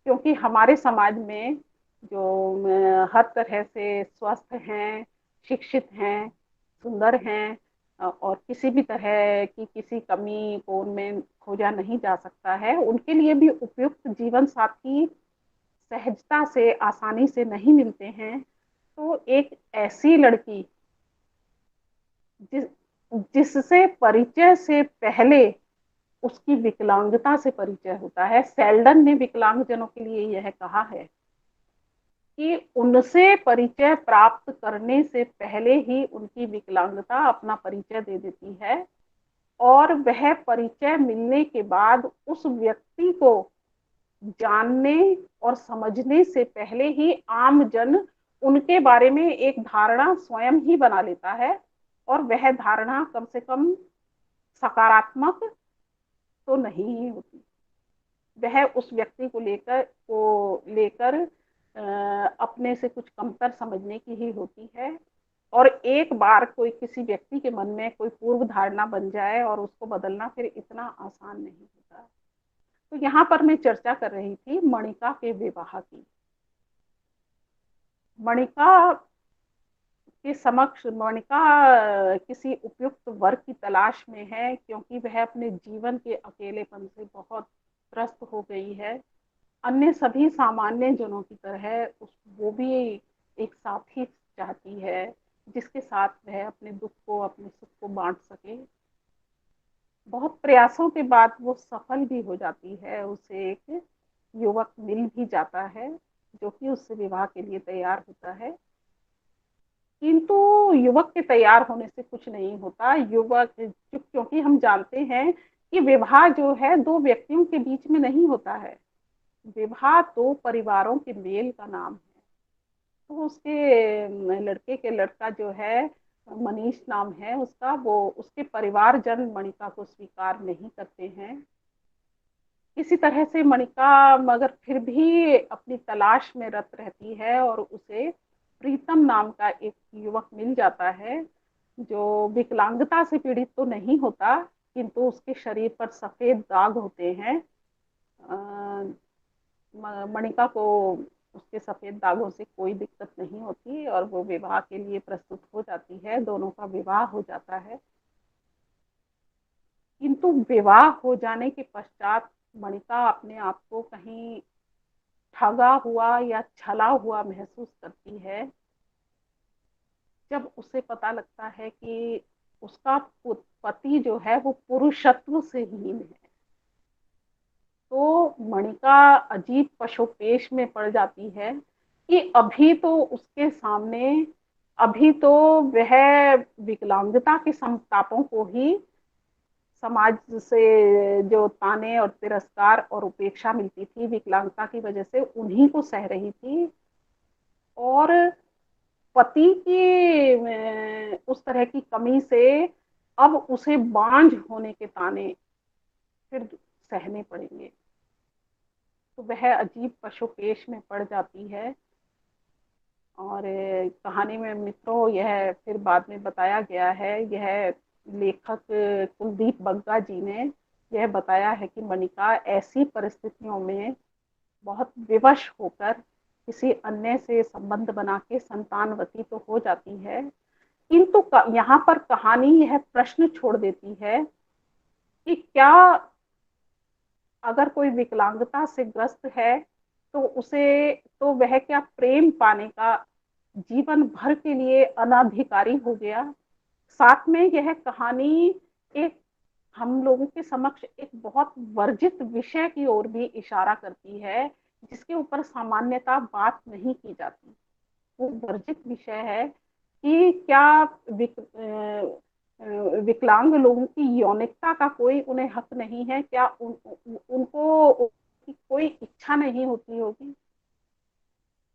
क्योंकि हमारे समाज में जो हर तरह से स्वस्थ हैं, शिक्षित हैं, सुंदर हैं और किसी भी तरह की किसी कमी को उनमें खोजा नहीं जा सकता है, उनके लिए भी उपयुक्त जीवन साथी सहजता से, आसानी से नहीं मिलते हैं। तो एक ऐसी लड़की जिस जिससे परिचय से पहले उसकी विकलांगता से परिचय होता है। सेल्डन ने विकलांगजनों के लिए यह कहा है कि उनसे परिचय प्राप्त करने से पहले ही उनकी विकलांगता अपना परिचय दे देती है, और वह परिचय मिलने के बाद उस व्यक्ति को जानने और समझने से पहले ही आम जन उनके बारे में एक धारणा स्वयं ही बना लेता है, और वह धारणा कम से कम सकारात्मक तो नहीं ही होती। वह उस व्यक्ति को लेकर अपने से कुछ कमतर समझने की ही होती है। और एक बार कोई किसी व्यक्ति के मन में कोई पूर्व धारणा बन जाए और उसको बदलना फिर इतना आसान नहीं होता। तो यहाँ पर मैं चर्चा कर रही थी मणिका के विवाह की। मणिका के समक्ष मणिका किसी उपयुक्त वर की तलाश में है, क्योंकि वह अपने जीवन के अकेलेपन से बहुत त्रस्त हो गई है। अन्य सभी सामान्य जनों की तरह वो भी एक साथी चाहती है जिसके साथ वह अपने दुख को अपने सुख को बांट सके। बहुत प्रयासों के बाद वो सफल भी हो जाती है। उसे एक युवक मिल भी जाता है जो कि उससे विवाह के लिए तैयार होता है, किंतु युवक के तैयार होने से कुछ नहीं होता। युवक, क्योंकि हम जानते हैं कि विवाह जो है दो व्यक्तियों के बीच में नहीं होता है, विवाह तो परिवारों के मेल का नाम है। तो उसके लड़के के लड़का जो है, मनीष नाम है उसका, वो उसके परिवारजन मणिका को स्वीकार नहीं करते हैं। किसी तरह से मणिका मगर फिर भी अपनी तलाश में रत रहती है, और उसे प्रीतम नाम का एक युवक मिल जाता है जो विकलांगता से पीड़ित तो नहीं होता, किंतु उसके शरीर पर सफेद दाग होते हैं। मणिका को उसके सफेद दागों से कोई दिक्कत नहीं होती और वो विवाह के लिए प्रस्तुत हो जाती है। दोनों का विवाह हो जाता है, किंतु विवाह हो जाने के पश्चात मणिका अपने आप को कहीं ठगा हुआ या छला हुआ महसूस करती है, जब उसे पता लगता है कि उसका पति जो है वो पुरुषत्व से हीन है। तो मणिका अजीब पशुपेश में पड़ जाती है कि अभी तो उसके सामने, अभी तो वह विकलांगता के संतापों को ही, समाज से जो ताने और तिरस्कार और उपेक्षा मिलती थी विकलांगता की वजह से, उन्हीं को सह रही थी। और पति की उस तरह की कमी से अब उसे बांझ होने के ताने फिर सहने पड़ेंगे। तो वह अजीब पशुपेश में पड़ जाती है। और कहानी में मित्रों यह फिर बाद में बताया गया है, यह लेखक कुलदीप बग्गा जी ने यह बताया है कि मणिका ऐसी परिस्थितियों में बहुत विवश होकर किसी अन्य से संबंध बना के संतानवती तो हो जाती है, किंतु यहाँ पर कहानी यह प्रश्न छोड़ देती है कि क्या अगर कोई विकलांगता से ग्रस्त है तो उसे, तो वह क्या प्रेम पाने का जीवन भर के लिए अनाधिकारी हो गया। साथ में यह कहानी एक हम लोगों के समक्ष एक बहुत वर्जित विषय की ओर भी इशारा करती है, जिसके ऊपर सामान्यतः बात नहीं की जाती। वो वर्जित विषय है कि क्या विकलांग लोगों की यौनिकता का कोई उन्हें हक नहीं है? क्या उनको उनकी कोई इच्छा नहीं होती होगी?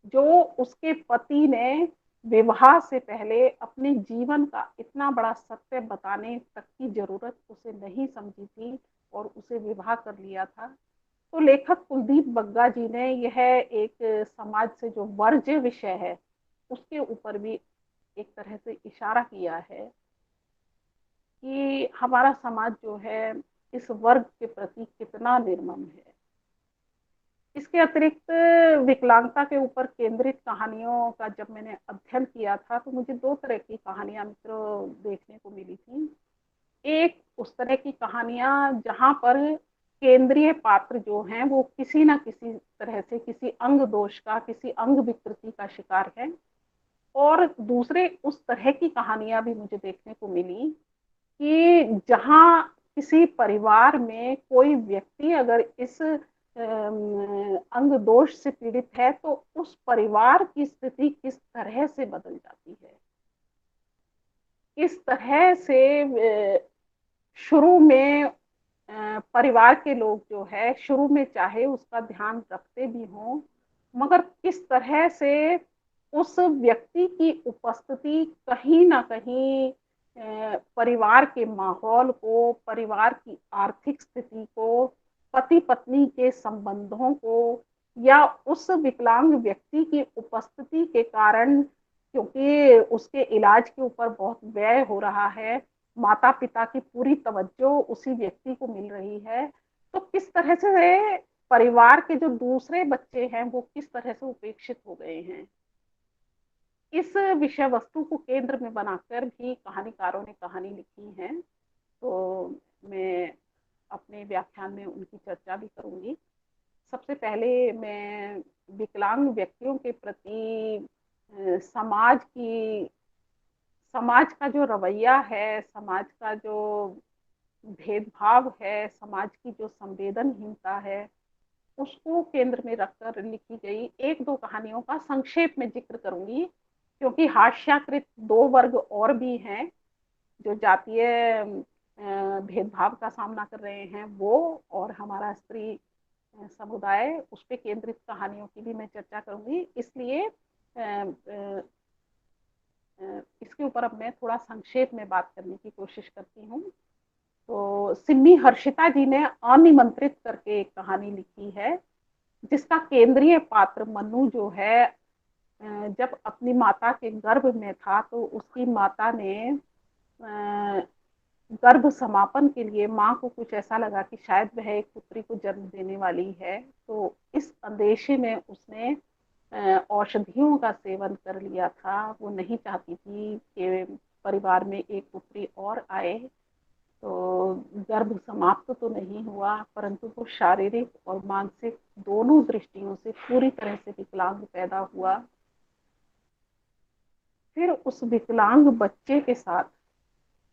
जो उसके पति ने विवाह से पहले अपने जीवन का इतना बड़ा सत्य बताने तक की जरूरत उसे नहीं समझी थी और उसे विवाह कर लिया था। तो लेखक कुलदीप बग्गा जी ने यह एक समाज से जो वर्ज्य विषय है उसके ऊपर भी एक तरह से इशारा किया है कि हमारा समाज जो है इस वर्ग के प्रति कितना निर्मम है। इसके अतिरिक्त विकलांगता के ऊपर केंद्रित कहानियों का जब मैंने अध्ययन किया था तो मुझे दो तरह की कहानियां मित्रों देखने को मिली थी। एक उस तरह की कहानियां जहां पर केंद्रीय पात्र जो हैं वो किसी न किसी तरह से किसी अंग दोष का, किसी अंग विकृति का शिकार है, और दूसरे उस तरह की कहानियां भी मुझे देखने को मिली कि जहां किसी परिवार में कोई व्यक्ति अगर इस अंग दोष से पीड़ित है तो उस परिवार की स्थिति किस तरह से बदल जाती है, किस तरह से शुरू में परिवार के लोग जो है शुरू में चाहे उसका ध्यान रखते भी हों, मगर किस तरह से उस व्यक्ति की उपस्थिति कहीं ना कहीं परिवार के माहौल को, परिवार की आर्थिक स्थिति को, पति पत्नी के संबंधों को, या उस विकलांग व्यक्ति की उपस्थिति के कारण, क्योंकि उसके इलाज के ऊपर बहुत व्यय हो रहा है, माता पिता की पूरी तवज्जो उसी व्यक्ति को मिल रही है, तो किस तरह से परिवार के जो दूसरे बच्चे हैं वो किस तरह से उपेक्षित हो गए हैं। इस विषय वस्तु को केंद्र में बनाकर भी कहानीकारों ने कहानी लिखी है, तो मैं अपने व्याख्यान में उनकी चर्चा भी करूंगी। सबसे पहले मैं विकलांग व्यक्तियों के प्रति समाज का जो रवैया है, समाज का जो भेदभाव है, समाज की जो संवेदनहीनता है, उसको केंद्र में रखकर लिखी गई एक दो कहानियों का संक्षेप में जिक्र करूंगी, क्योंकि हास्याकृत दो वर्ग और भी हैं जो जातीय भेदभाव का सामना कर रहे हैं, वो और हमारा स्त्री समुदाय, उस पर केंद्रित कहानियों की भी मैं चर्चा करूंगी। इसलिए इसके ऊपर अब मैं थोड़ा संक्षेप में बात करने की कोशिश करती हूँ। तो सिम्मी हर्षिता जी ने अनिमंत्रित करके एक कहानी लिखी है, जिसका केंद्रीय पात्र मनु जो है, जब अपनी माता के गर्भ में था तो उसकी माता ने गर्भ समापन के लिए माँ को कुछ ऐसा लगा कि शायद वह एक पुत्री को जन्म देने वाली है, तो इस अंदेशे में उसने औषधियों का सेवन कर लिया था। वो नहीं चाहती थी कि परिवार में एक पुत्री और आए। तो गर्भ समाप्त तो नहीं हुआ, परंतु वो शारीरिक और मानसिक दोनों दृष्टियों से पूरी तरह से विकलांग पैदा हुआ। फिर उस विकलांग बच्चे के साथ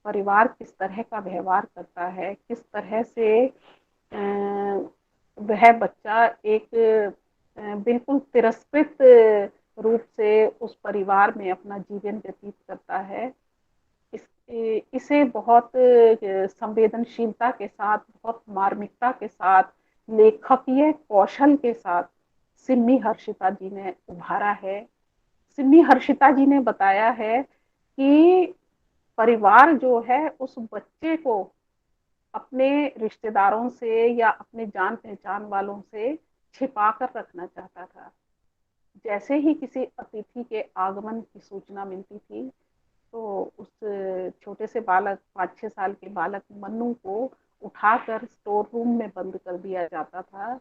परिवार किस तरह का व्यवहार करता है, किस तरह से वह बच्चा एक बिल्कुल तिरस्कृत रूप से उस परिवार में अपना जीवन व्यतीत करता है, इसे बहुत संवेदनशीलता के साथ, बहुत मार्मिकता के साथ, लेखकीय कौशल के साथ सिम्मी हर्षिता जी ने उभारा है। सिम्मी हर्षिता जी ने बताया है कि परिवार जो है उस बच्चे को अपने रिश्तेदारों से या अपने जान पहचान वालों से छिपा कर रखना चाहता था। जैसे ही किसी अतिथि के आगमन की सूचना मिलती थी तो उस छोटे से बालक, 5-6 साल के बालक मन्नू को उठाकर स्टोर रूम में बंद कर दिया जाता था।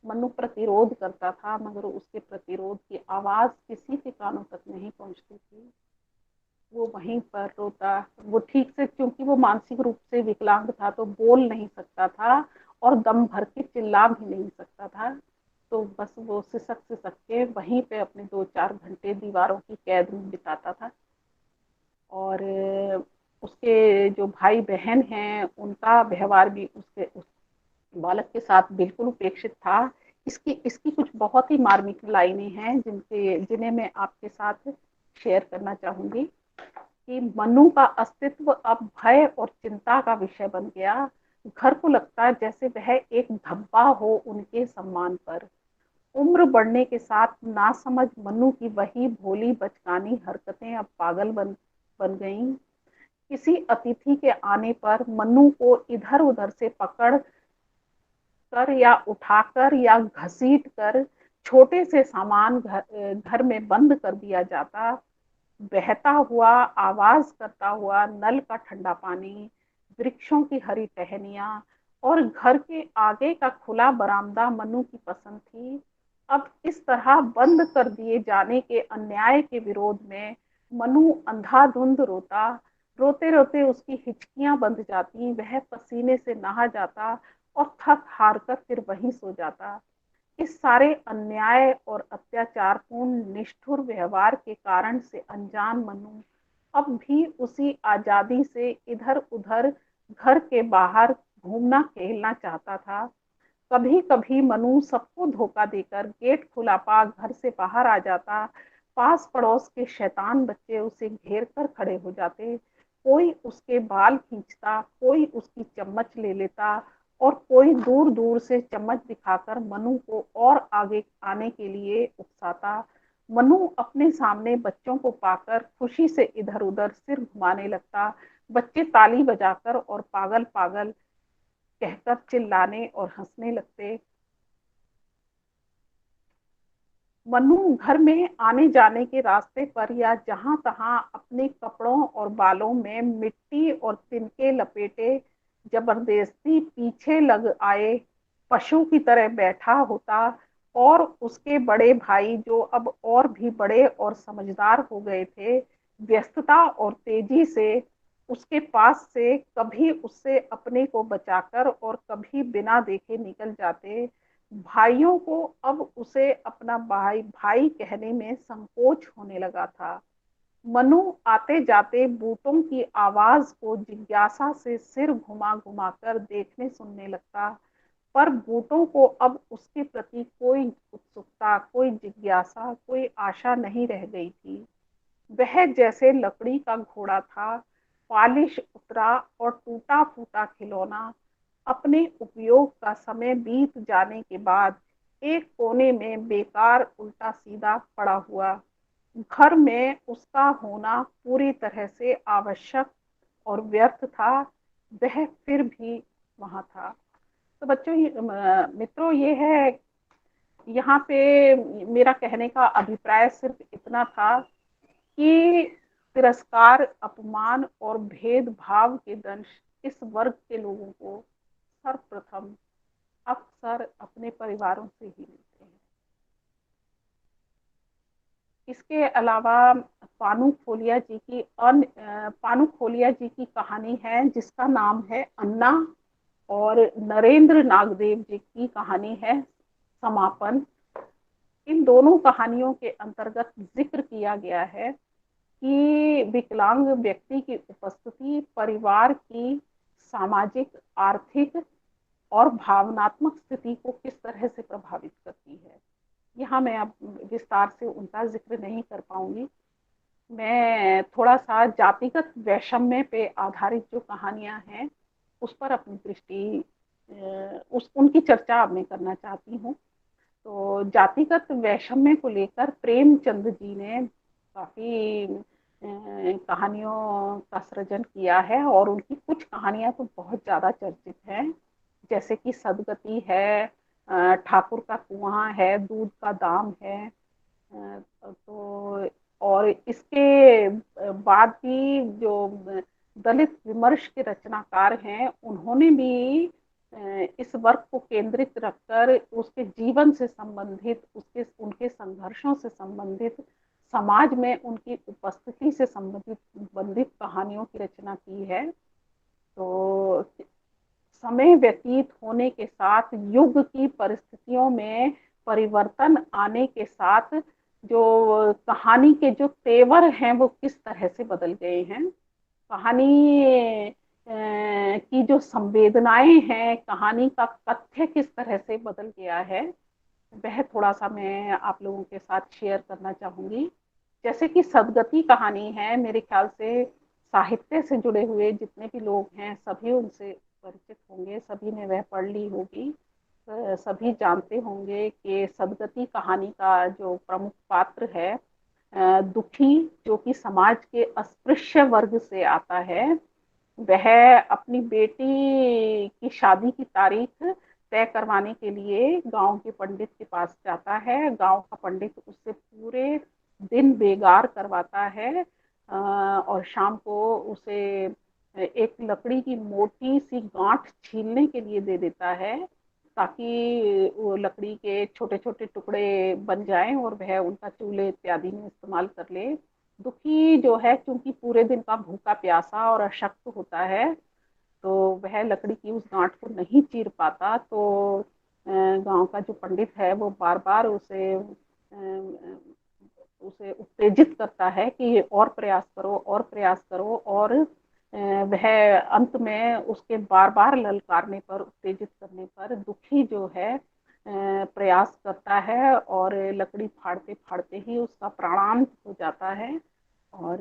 मन्नू प्रतिरोध करता था, मगर उसके प्रतिरोध की आवाज किसी के कानों तक नहीं पहुंचती थी। वो वहीं पर रोता, वो ठीक से, क्योंकि वो मानसिक रूप से विकलांग था तो बोल नहीं सकता था और दम भर के चिल्ला भी नहीं सकता था, तो बस वो सिसक सिसक के वहीं पे अपने 2-4 घंटे दीवारों की कैद में बिताता था। और उसके जो भाई बहन हैं उनका व्यवहार भी उस बालक के साथ बिल्कुल उपेक्षित था। इसकी कुछ बहुत ही मार्मिक लाइनें हैं जिन्हें मैं आपके साथ शेयर करना चाहूंगी कि मनु का अस्तित्व अब भय और चिंता का विषय बन गया। घर को लगता जैसे वह एक धब्बा हो उनके सम्मान पर। उम्र बढ़ने के साथ नासमझ मनु की वही भोली बचकानी हरकतें अब पागल बन गईं। किसी अतिथि के आने पर मनु को इधर उधर से पकड़ कर या उठाकर या घसीट कर छोटे से सामान घर में बंद कर दिया जाता। बहता हुआ, आवाज करता हुआ नल का ठंडा पानी, वृक्षों की हरी टहनियां और घर के आगे का खुला बरामदा मनु की पसंद थी। अब इस तरह बंद कर दिए जाने के अन्याय के विरोध में मनु अंधाधुंध रोता। रोते रोते उसकी हिचकियां बंध जाती, वह पसीने से नहा जाता और थक हार कर फिर वहीं सो जाता। इस सारे अन्याय और अत्याचारपूर्ण निष्ठुर व्यवहार के कारण से अनजान मनु अब भी उसी आजादी से इधर उधर घर के बाहर घूमना खेलना चाहता था। कभी कभी मनु सबको धोखा देकर गेट खुला पा घर से बाहर आ जाता। पास पड़ोस के शैतान बच्चे उसे घेर कर खड़े हो जाते। कोई उसके बाल खींचता, कोई उसकी चम्मच ले लेता और कोई दूर दूर से चम्मच दिखाकर मनु को और आगे आने के लिए उकसाता। मनु अपने सामने बच्चों को पाकर खुशी से इधर उधर सिर घुमाने लगता। बच्चे ताली बजाकर और पागल पागल कहकर चिल्लाने और हंसने लगते। मनु घर में आने जाने के रास्ते पर या जहां तहां अपने कपड़ों और बालों में मिट्टी और तिनके लपेटे जबरदस्ती पीछे लग आए पशु की तरह बैठा होता और उसके बड़े भाई, जो अब और भी बड़े और समझदार हो गए थे, व्यस्तता और तेजी से उसके पास से कभी उससे अपने को बचाकर और कभी बिना देखे निकल जाते। भाइयों को अब उसे अपना भाई भाई कहने में संकोच होने लगा था। मनु आते जाते बूटों की आवाज को जिज्ञासा से सिर घुमा घुमा कर देखने सुनने लगता, पर बूटों को अब उसके प्रति कोई उत्सुकता, कोई जिज्ञासा, कोई आशा नहीं रह गई थी। वह जैसे लकड़ी का घोड़ा था, पालिश उतरा और टूटा फूटा खिलौना, अपने उपयोग का समय बीत जाने के बाद एक कोने में बेकार उल्टा सीधा पड़ा हुआ। घर में उसका होना पूरी तरह से आवश्यक और व्यर्थ था, वह फिर भी वहां था। तो बच्चों, मित्रों, ये है, यहाँ पे मेरा कहने का अभिप्राय सिर्फ इतना था कि तिरस्कार, अपमान और भेदभाव के दंश इस वर्ग के लोगों को सर्वप्रथम अक्सर अपने परिवारों से ही मिलते हैं। इसके अलावा पानू खोलिया जी की कहानी है जिसका नाम है अन्ना, और नरेंद्र नागदेव जी की कहानी है समापन। इन दोनों कहानियों के अंतर्गत जिक्र किया गया है कि विकलांग व्यक्ति की उपस्थिति परिवार की सामाजिक, आर्थिक और भावनात्मक स्थिति को किस तरह से प्रभावित करती है। यहाँ मैं अब विस्तार से उनका जिक्र नहीं कर पाऊंगी। मैं थोड़ा सा जातिगत वैषम्य पे आधारित जो कहानियां हैं उस पर अपनी दृष्टि उनकी चर्चा अब मैं करना चाहती हूँ। तो जातिगत वैषम्य को लेकर प्रेमचंद जी ने काफी कहानियों का सृजन किया है और उनकी कुछ कहानियां तो बहुत ज्यादा चर्चित हैं, जैसे कि सदगति है, ठाकुर का कुआं है, दूध का दाम है। तो और इसके बाद भी जो दलित विमर्श के रचनाकार हैं उन्होंने भी इस वर्ग को केंद्रित रखकर उसके जीवन से संबंधित, उनके संघर्षों से संबंधित, समाज में उनकी उपस्थिति से संबंधित कहानियों की रचना की है। तो समय व्यतीत होने के साथ, युग की परिस्थितियों में परिवर्तन आने के साथ जो कहानी के जो तेवर हैं वो किस तरह से बदल गए हैं, कहानी की जो संवेदनाएं हैं, कहानी का तथ्य किस तरह से बदल गया है, वह थोड़ा सा मैं आप लोगों के साथ शेयर करना चाहूंगी। जैसे कि सदगति कहानी है, मेरे ख्याल से साहित्य से जुड़े हुए जितने भी लोग हैं सभी उनसे परिचित होंगे, सभी ने वह पढ़ ली होगी। सभी जानते होंगे कि सदगति कहानी का जो प्रमुख पात्र है दुखी, जो कि समाज के अस्पृश्य वर्ग से आता है, वह अपनी बेटी की शादी की तारीख तय करवाने के लिए गांव के पंडित के पास जाता है। गांव का पंडित उससे पूरे दिन बेगार करवाता है और शाम को उसे एक लकड़ी की मोटी सी गांठ छीलने के लिए दे देता है, ताकि वो लकड़ी के छोटे छोटे टुकड़े बन जाएं और वह उनका चूल्हे इत्यादि में इस्तेमाल कर ले। दुखी जो है, क्योंकि पूरे दिन का भूखा प्यासा और अशक्त होता है, तो वह लकड़ी की उस गांठ को नहीं चीर पाता। तो गांव का जो पंडित है वो बार बार उसे उत्तेजित करता है कि और प्रयास करो और प्रयास करो, और वह अंत में उसके बार बार ललकारने पर, उत्तेजित करने पर दुखी जो है प्रयास करता है, और लकड़ी फाड़ते फाड़ते ही उसका प्राणांत हो जाता है। और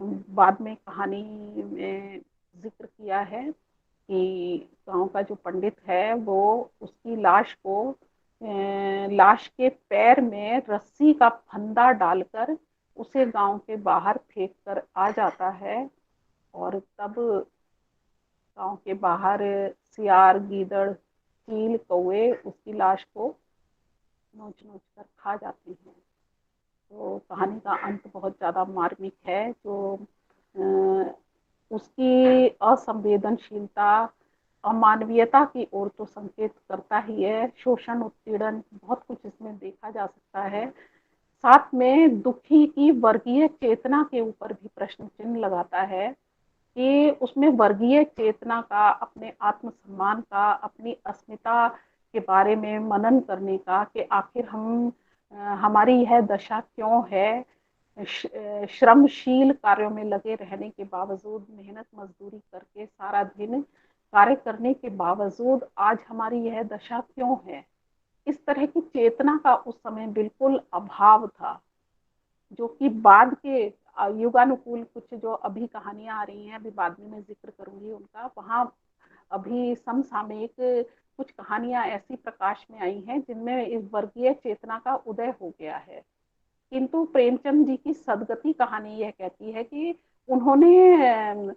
बाद में कहानी में जिक्र किया है कि गांव का जो पंडित है वो उसकी लाश के पैर में रस्सी का फंदा डालकर उसे गांव के बाहर फेंक कर आ जाता है। और तब गांव के बाहर सियार, गीदड़, चील, कौवे उसकी लाश को नोच नोच कर खा जाते हैं। तो कहानी का अंत बहुत ज्यादा मार्मिक है, जो उसकी असंवेदनशीलता, अमानवीयता की ओर तो संकेत करता ही है। शोषण, उत्पीड़न, बहुत कुछ इसमें देखा जा सकता है। साथ में दुखी की वर्गीय चेतना के ऊपर भी प्रश्न चिन्ह लगाता है कि उसमें वर्गीय चेतना का, अपने आत्मसम्मान का, अपनी अस्मिता के बारे में मनन करने का, कि आखिर हमारी यह दशा क्यों है। श्रमशील कार्यों में लगे रहने के बावजूद, मेहनत मजदूरी करके सारा दिन कार्य करने के बावजूद आज हमारी यह दशा क्यों है। इस तरह की चेतना का उस समय बिल्कुल अभाव था, जो कि बाद के युगानुकूल कुछ जो अभी कहानियां आ रही हैं, अभी बाद में मैं जिक्र करूंगी उनका, वहां अभी समसामयिक कुछ कहानियां ऐसी प्रकाश में आई हैं जिनमें इस वर्गीय चेतना का उदय हो गया है। किंतु प्रेमचंद जी की सदगति कहानी यह कहती है कि उन्होंने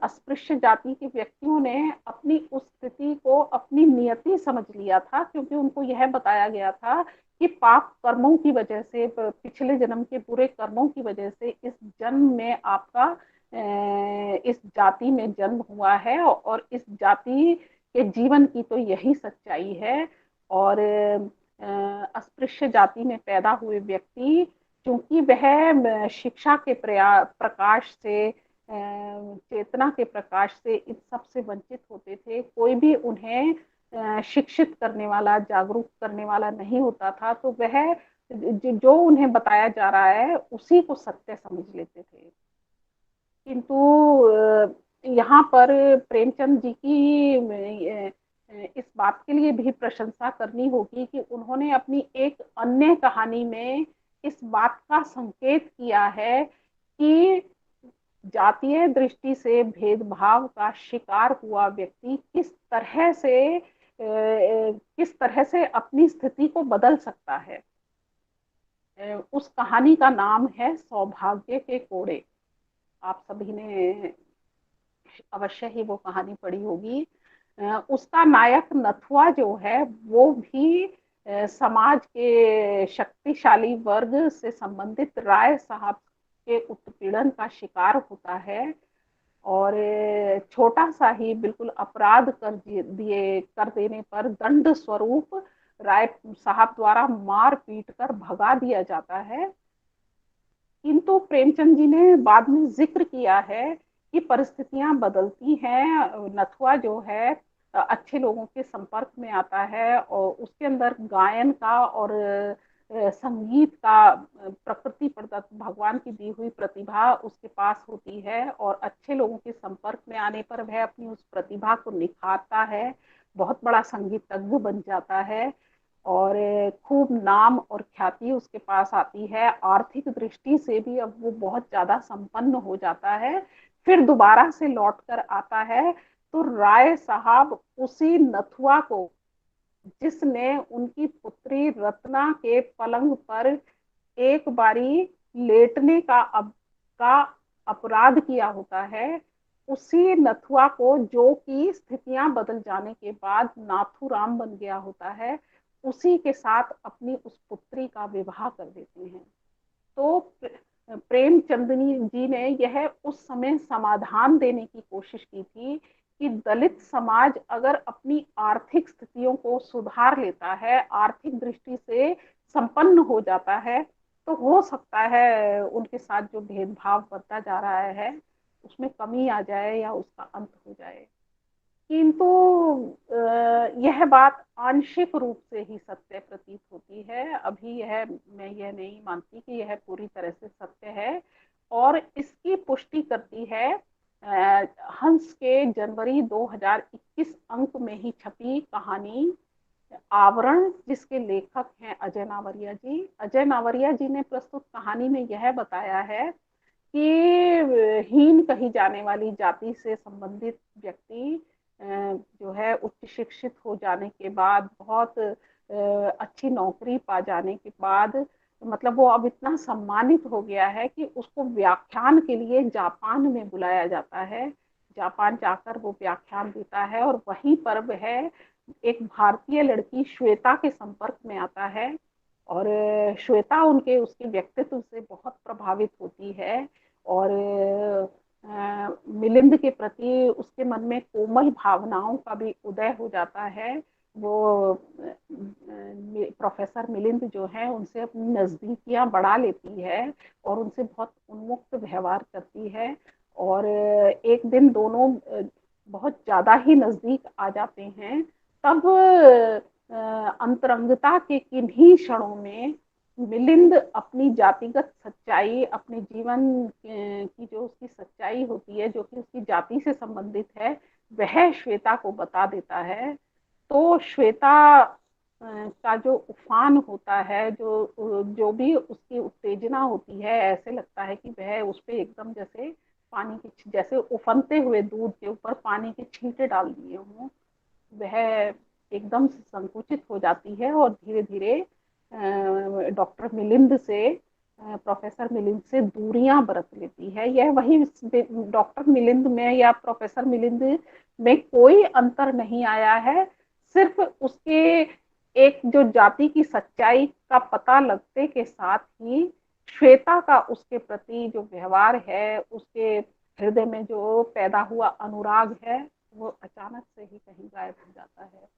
अस्पृश्य जाति के व्यक्तियों ने अपनी उस स्थिति को अपनी नियति समझ लिया था, क्योंकि उनको यह बताया गया था कि पाप कर्मों की वजह से, पिछले जन्म के बुरे कर्मों की वजह से इस जन्म में आपका इस जाति में जन्म हुआ है, और इस जाति के जीवन की तो यही सच्चाई है। और अस्पृश्य जाति में पैदा हुए व्यक्ति, क्योंकि वह शिक्षा के प्रकाश से, चेतना के प्रकाश से इन सब से वंचित होते थे, कोई भी उन्हें शिक्षित करने वाला, जागरूक करने वाला नहीं होता था, तो वह जो उन्हें बताया जा रहा है उसी को सत्य समझ लेते थे। किंतु यहाँ पर प्रेमचंद जी की इस बात के लिए भी प्रशंसा करनी होगी कि उन्होंने अपनी एक अन्य कहानी में इस बात का संकेत किया है कि जातीय दृष्टि से भेदभाव का शिकार हुआ व्यक्ति किस तरह से अपनी स्थिति को बदल सकता है। उस कहानी का नाम है सौभाग्य के कोड़े। आप सभी ने अवश्य ही वो कहानी पढ़ी होगी। उसका नायक नथुआ जो है वो भी समाज के शक्तिशाली वर्ग से संबंधित राय साहब के उत्पीड़न का शिकार होता है, और छोटा सा ही बिल्कुल अपराध कर देने पर दंड स्वरूप राय साहब द्वारा मार पीट कर भगा दिया जाता है। किंतु प्रेमचंद जी ने बाद में जिक्र किया है कि परिस्थितियां बदलती हैं। नथुआ जो है अच्छे लोगों के संपर्क में आता है, और उसके अंदर गायन का और संगीत का प्रकृति प्रदत्त भगवान की दी हुई प्रतिभा उसके पास होती है, और अच्छे लोगों के संपर्क में आने पर वह अपनी उस प्रतिभा को निखारता है, बहुत बड़ा संगीतज्ञ बन जाता है, और खूब नाम और ख्याति उसके पास आती है। आर्थिक दृष्टि से भी अब वो बहुत ज्यादा संपन्न हो जाता है। फिर दोबारा से लौट कर आता है तो राय साहब उसी नथुआ को, जिसने उनकी पुत्री रत्ना के पलंग पर एक बारी लेटने का अपराध किया होता है, उसी नथुआ को, जो कि स्थितियां बदल जाने के बाद नाथुराम बन गया होता है, उसी के साथ अपनी उस पुत्री का विवाह कर देते हैं। तो प्रेमचंदनी जी ने यह उस समय समाधान देने की कोशिश की थी कि दलित समाज अगर अपनी आर्थिक स्थितियों को सुधार लेता है, आर्थिक दृष्टि से संपन्न हो जाता है, तो हो सकता है उनके साथ जो भेदभाव बढ़ता जा रहा है उसमें कमी आ जाए या उसका अंत हो जाए। किंतु यह बात आंशिक रूप से ही सत्य प्रतीत होती है। अभी यह मैं यह नहीं मानती कि यह पूरी तरह से सत्य है। और इसकी पुष्टि करती है हंस के जनवरी 2021 अंक में ही छपी कहानी आवरण, जिसके लेखक हैं अजय नावरिया जी। अजय नावरिया जी ने प्रस्तुत कहानी में यह बताया है कि हीन कही जाने वाली जाति से संबंधित व्यक्ति जो है उच्च शिक्षित हो जाने के बाद, बहुत अच्छी नौकरी पा जाने के बाद, मतलब वो अब इतना सम्मानित हो गया है कि उसको व्याख्यान के लिए जापान में बुलाया जाता है। जापान जाकर वो व्याख्यान देता है और वहीं पर वह एक भारतीय लड़की श्वेता के संपर्क में आता है। और श्वेता उनके उसके व्यक्तित्व से बहुत प्रभावित होती है और मिलिंद के प्रति उसके मन में कोमल भावनाओं का भी उदय हो जाता है। वो प्रोफेसर मिलिंद जो है उनसे अपनी नजदीकियां बढ़ा लेती है और उनसे बहुत उन्मुक्त व्यवहार करती है। और एक दिन दोनों बहुत ज्यादा ही नजदीक आ जाते हैं। तब अंतरंगता के किन्हीं क्षणों में मिलिंद अपनी जातिगत सच्चाई, अपने जीवन की जो उसकी सच्चाई होती है, जो कि उसकी जाति से संबंधित है, वह श्वेता को बता देता है। तो श्वेता का जो उफान होता है, जो जो भी उसकी उत्तेजना होती है, ऐसे लगता है कि वह उस पर एकदम जैसे पानी के, जैसे उफनते हुए दूध के ऊपर पानी के छींटे डाल दिए हों, वह एकदम संकुचित हो जाती है और धीरे धीरे डॉक्टर मिलिंद से, प्रोफेसर मिलिंद से दूरियां बरत लेती है। यह वही डॉक्टर मिलिंद में या प्रोफेसर मिलिंद में कोई अंतर नहीं आया है। सिर्फ उसके एक जो जाति की सच्चाई का पता लगते के साथ ही श्वेता का उसके प्रति जो व्यवहार है, उसके हृदय में जो पैदा हुआ अनुराग है, वो अचानक से ही कहीं गायब हो जाता है।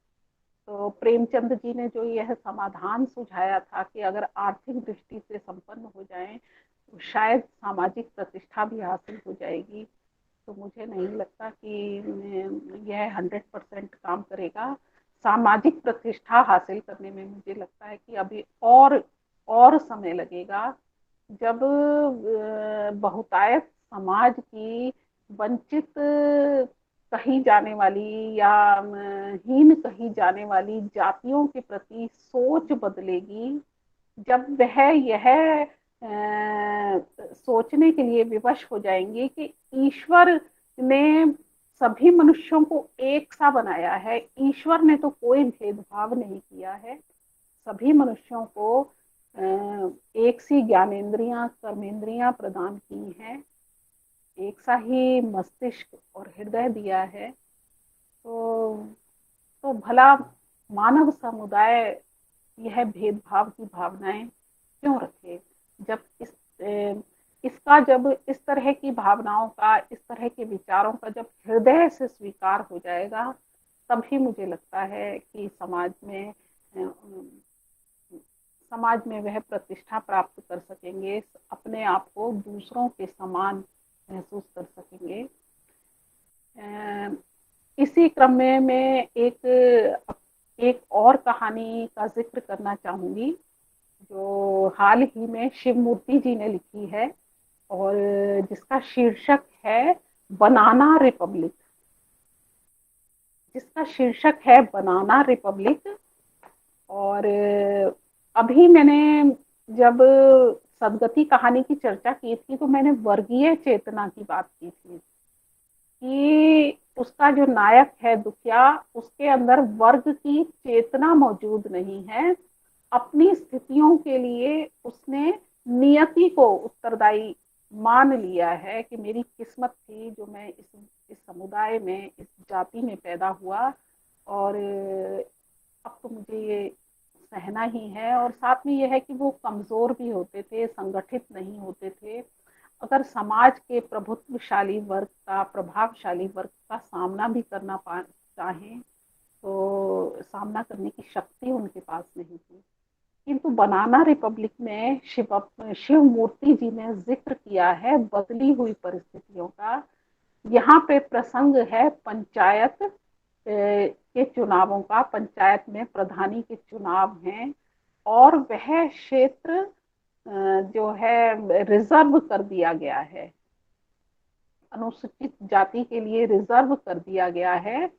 तो प्रेमचंद जी ने जो यह समाधान सुझाया था कि अगर आर्थिक दृष्टि से संपन्न हो जाएं तो शायद सामाजिक प्रतिष्ठा भी हासिल हो जाएगी, तो मुझे नहीं लगता कि यह 100% काम करेगा। सामाजिक प्रतिष्ठा हासिल करने में मुझे लगता है कि अभी और समय लगेगा। जब बहुतायत समाज की वंचित कही जाने वाली या हीन कही जाने वाली जातियों के प्रति सोच बदलेगी, जब वह यह सोचने के लिए विवश हो जाएंगे कि ईश्वर ने सभी मनुष्यों को एक सा बनाया है, ईश्वर ने तो कोई भेदभाव नहीं किया है, सभी मनुष्यों को एक सी ज्ञानेंद्रियां कर्मेंद्रियां प्रदान की हैं, एक सा ही मस्तिष्क और हृदय दिया है, तो भला मानव समुदाय यह भेदभाव की भावनाएं क्यों रखे? जब इसका जब इस तरह की भावनाओं का, इस तरह के विचारों का जब हृदय से स्वीकार हो जाएगा, तभी मुझे लगता है कि समाज में वह प्रतिष्ठा प्राप्त कर सकेंगे, अपने आप को दूसरों के समान महसूस कर सकेंगे। इसी क्रम में मैं एक और कहानी का जिक्र करना चाहूंगी जो हाल ही में शिव मूर्ति जी ने लिखी है और जिसका शीर्षक है बनाना रिपब्लिक। और अभी मैंने जब सदगति कहानी की चर्चा की थी तो मैंने वर्गीय चेतना की बात की थी कि उसका जो नायक है दुखिया, उसके अंदर वर्ग की चेतना मौजूद नहीं है। अपनी स्थितियों के लिए उसने नियति को उत्तरदायी मान लिया है कि मेरी किस्मत थी जो मैं इस समुदाय में, इस जाति में पैदा हुआ और अब तो मुझे ये सहना ही है। और साथ में यह है कि वो कमजोर भी होते थे, संगठित नहीं होते थे। अगर समाज के प्रभुत्वशाली वर्ग का, प्रभावशाली वर्ग का सामना भी करना चाहें तो सामना करने की शक्ति उनके पास नहीं थी। किंतु बनाना रिपब्लिक में शिव मूर्ति जी ने जिक्र किया है बदली हुई परिस्थितियों का। यहाँ पे प्रसंग है पंचायत के चुनावों का, पंचायत में प्रधानी के चुनाव हैं, और वह क्षेत्र जो है रिजर्व कर दिया गया है, अनुसूचित जाति के लिए रिजर्व कर दिया गया है।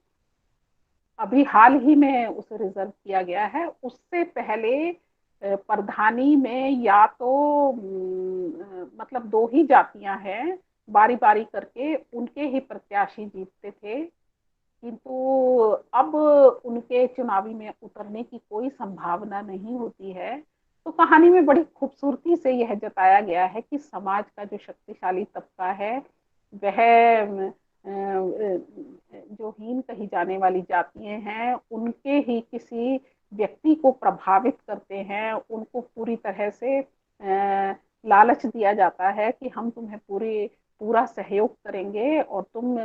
अभी हाल ही में उसे रिजर्व किया गया है। उससे पहले प्रधानी में या तो मतलब दो ही जातियां हैं, बारी बारी करके उनके ही प्रत्याशी जीतते थे, किंतु अब उनके चुनावी में उतरने की कोई संभावना नहीं होती है। तो कहानी में बड़ी खूबसूरती से यह जताया गया है कि समाज का जो शक्तिशाली तबका है वह जो हीन कही जाने वाली जातियां हैं उनके ही किसी व्यक्ति को प्रभावित करते हैं, उनको पूरी तरह से लालच दिया जाता है कि हम तुम्हें पूरा सहयोग करेंगे और तुम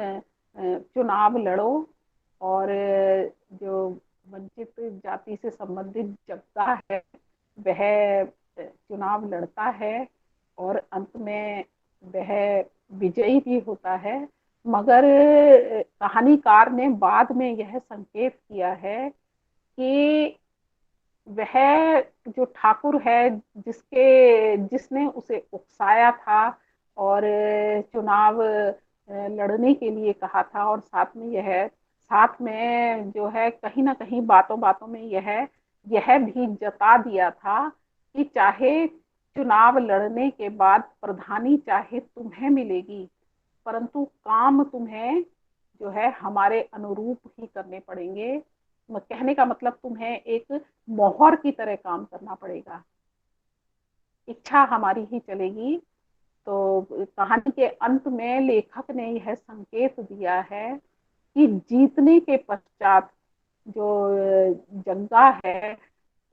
चुनाव लड़ो। और जो वंचित जाति से संबंधित जगता है वह चुनाव लड़ता है और अंत में वह विजयी भी होता है। मगर कहानीकार ने बाद में यह संकेत किया है कि वह जो ठाकुर है जिसने उसे उकसाया था और चुनाव लड़ने के लिए कहा था, और साथ में जो है कहीं ना कहीं बातों बातों में यह भी जता दिया था कि चाहे चुनाव लड़ने के बाद प्रधानी चाहे तुम्हें मिलेगी, परंतु काम तुम्हें जो है हमारे अनुरूप ही करने पड़ेंगे। कहने का मतलब तुम्हें एक मोहर की तरह काम करना पड़ेगा, इच्छा हमारी ही चलेगी। तो कहानी के अंत में लेखक ने यह संकेत दिया है कि जीतने के पश्चात जो जग्गा है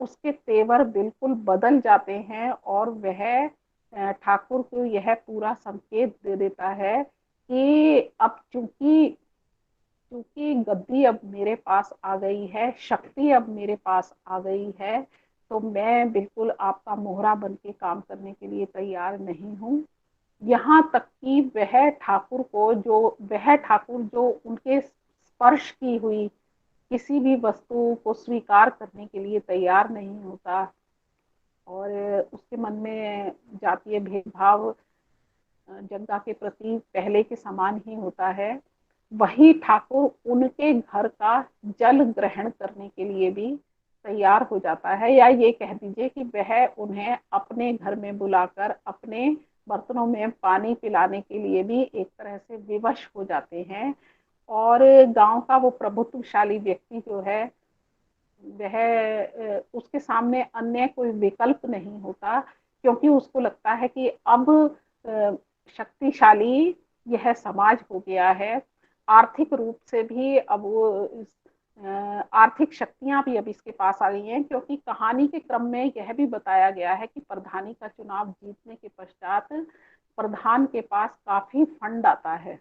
उसके तेवर बिल्कुल बदल जाते हैं, और वह ठाकुर को यह पूरा संकेत दे देता है कि अब चूंकि गद्दी अब मेरे पास आ गई है, शक्ति अब मेरे पास आ गई है, तो मैं बिल्कुल आपका मोहरा बन के काम करने के लिए तैयार नहीं हूँ। यहाँ तक कि वह ठाकुर जो उनके स्पर्श की हुई किसी भी वस्तु को स्वीकार करने के लिए तैयार नहीं होता और उसके मन में जातीय भेदभाव जग्गा के प्रति पहले के समान ही होता है, वही ठाकुर उनके घर का जल ग्रहण करने के लिए भी तैयार हो जाता है, या ये कह दीजिए कि वह उन्हें अपने घर में बुलाकर अपने बर्तनों में पानी पिलाने के लिए भी एक तरह से विवश हो जाते हैं। और गांव का वो प्रभुत्वशाली व्यक्ति जो है वह उसके सामने अन्य कोई विकल्प नहीं होता, क्योंकि उसको लगता है कि अब शक्तिशाली यह समाज हो गया है, आर्थिक रूप से भी अब वो आर्थिक शक्तियां भी अब इसके पास आ गई हैं, क्योंकि कहानी के क्रम में यह भी बताया गया है कि प्रधानी का चुनाव जीतने के पश्चात प्रधान के पास काफी फंड आता है।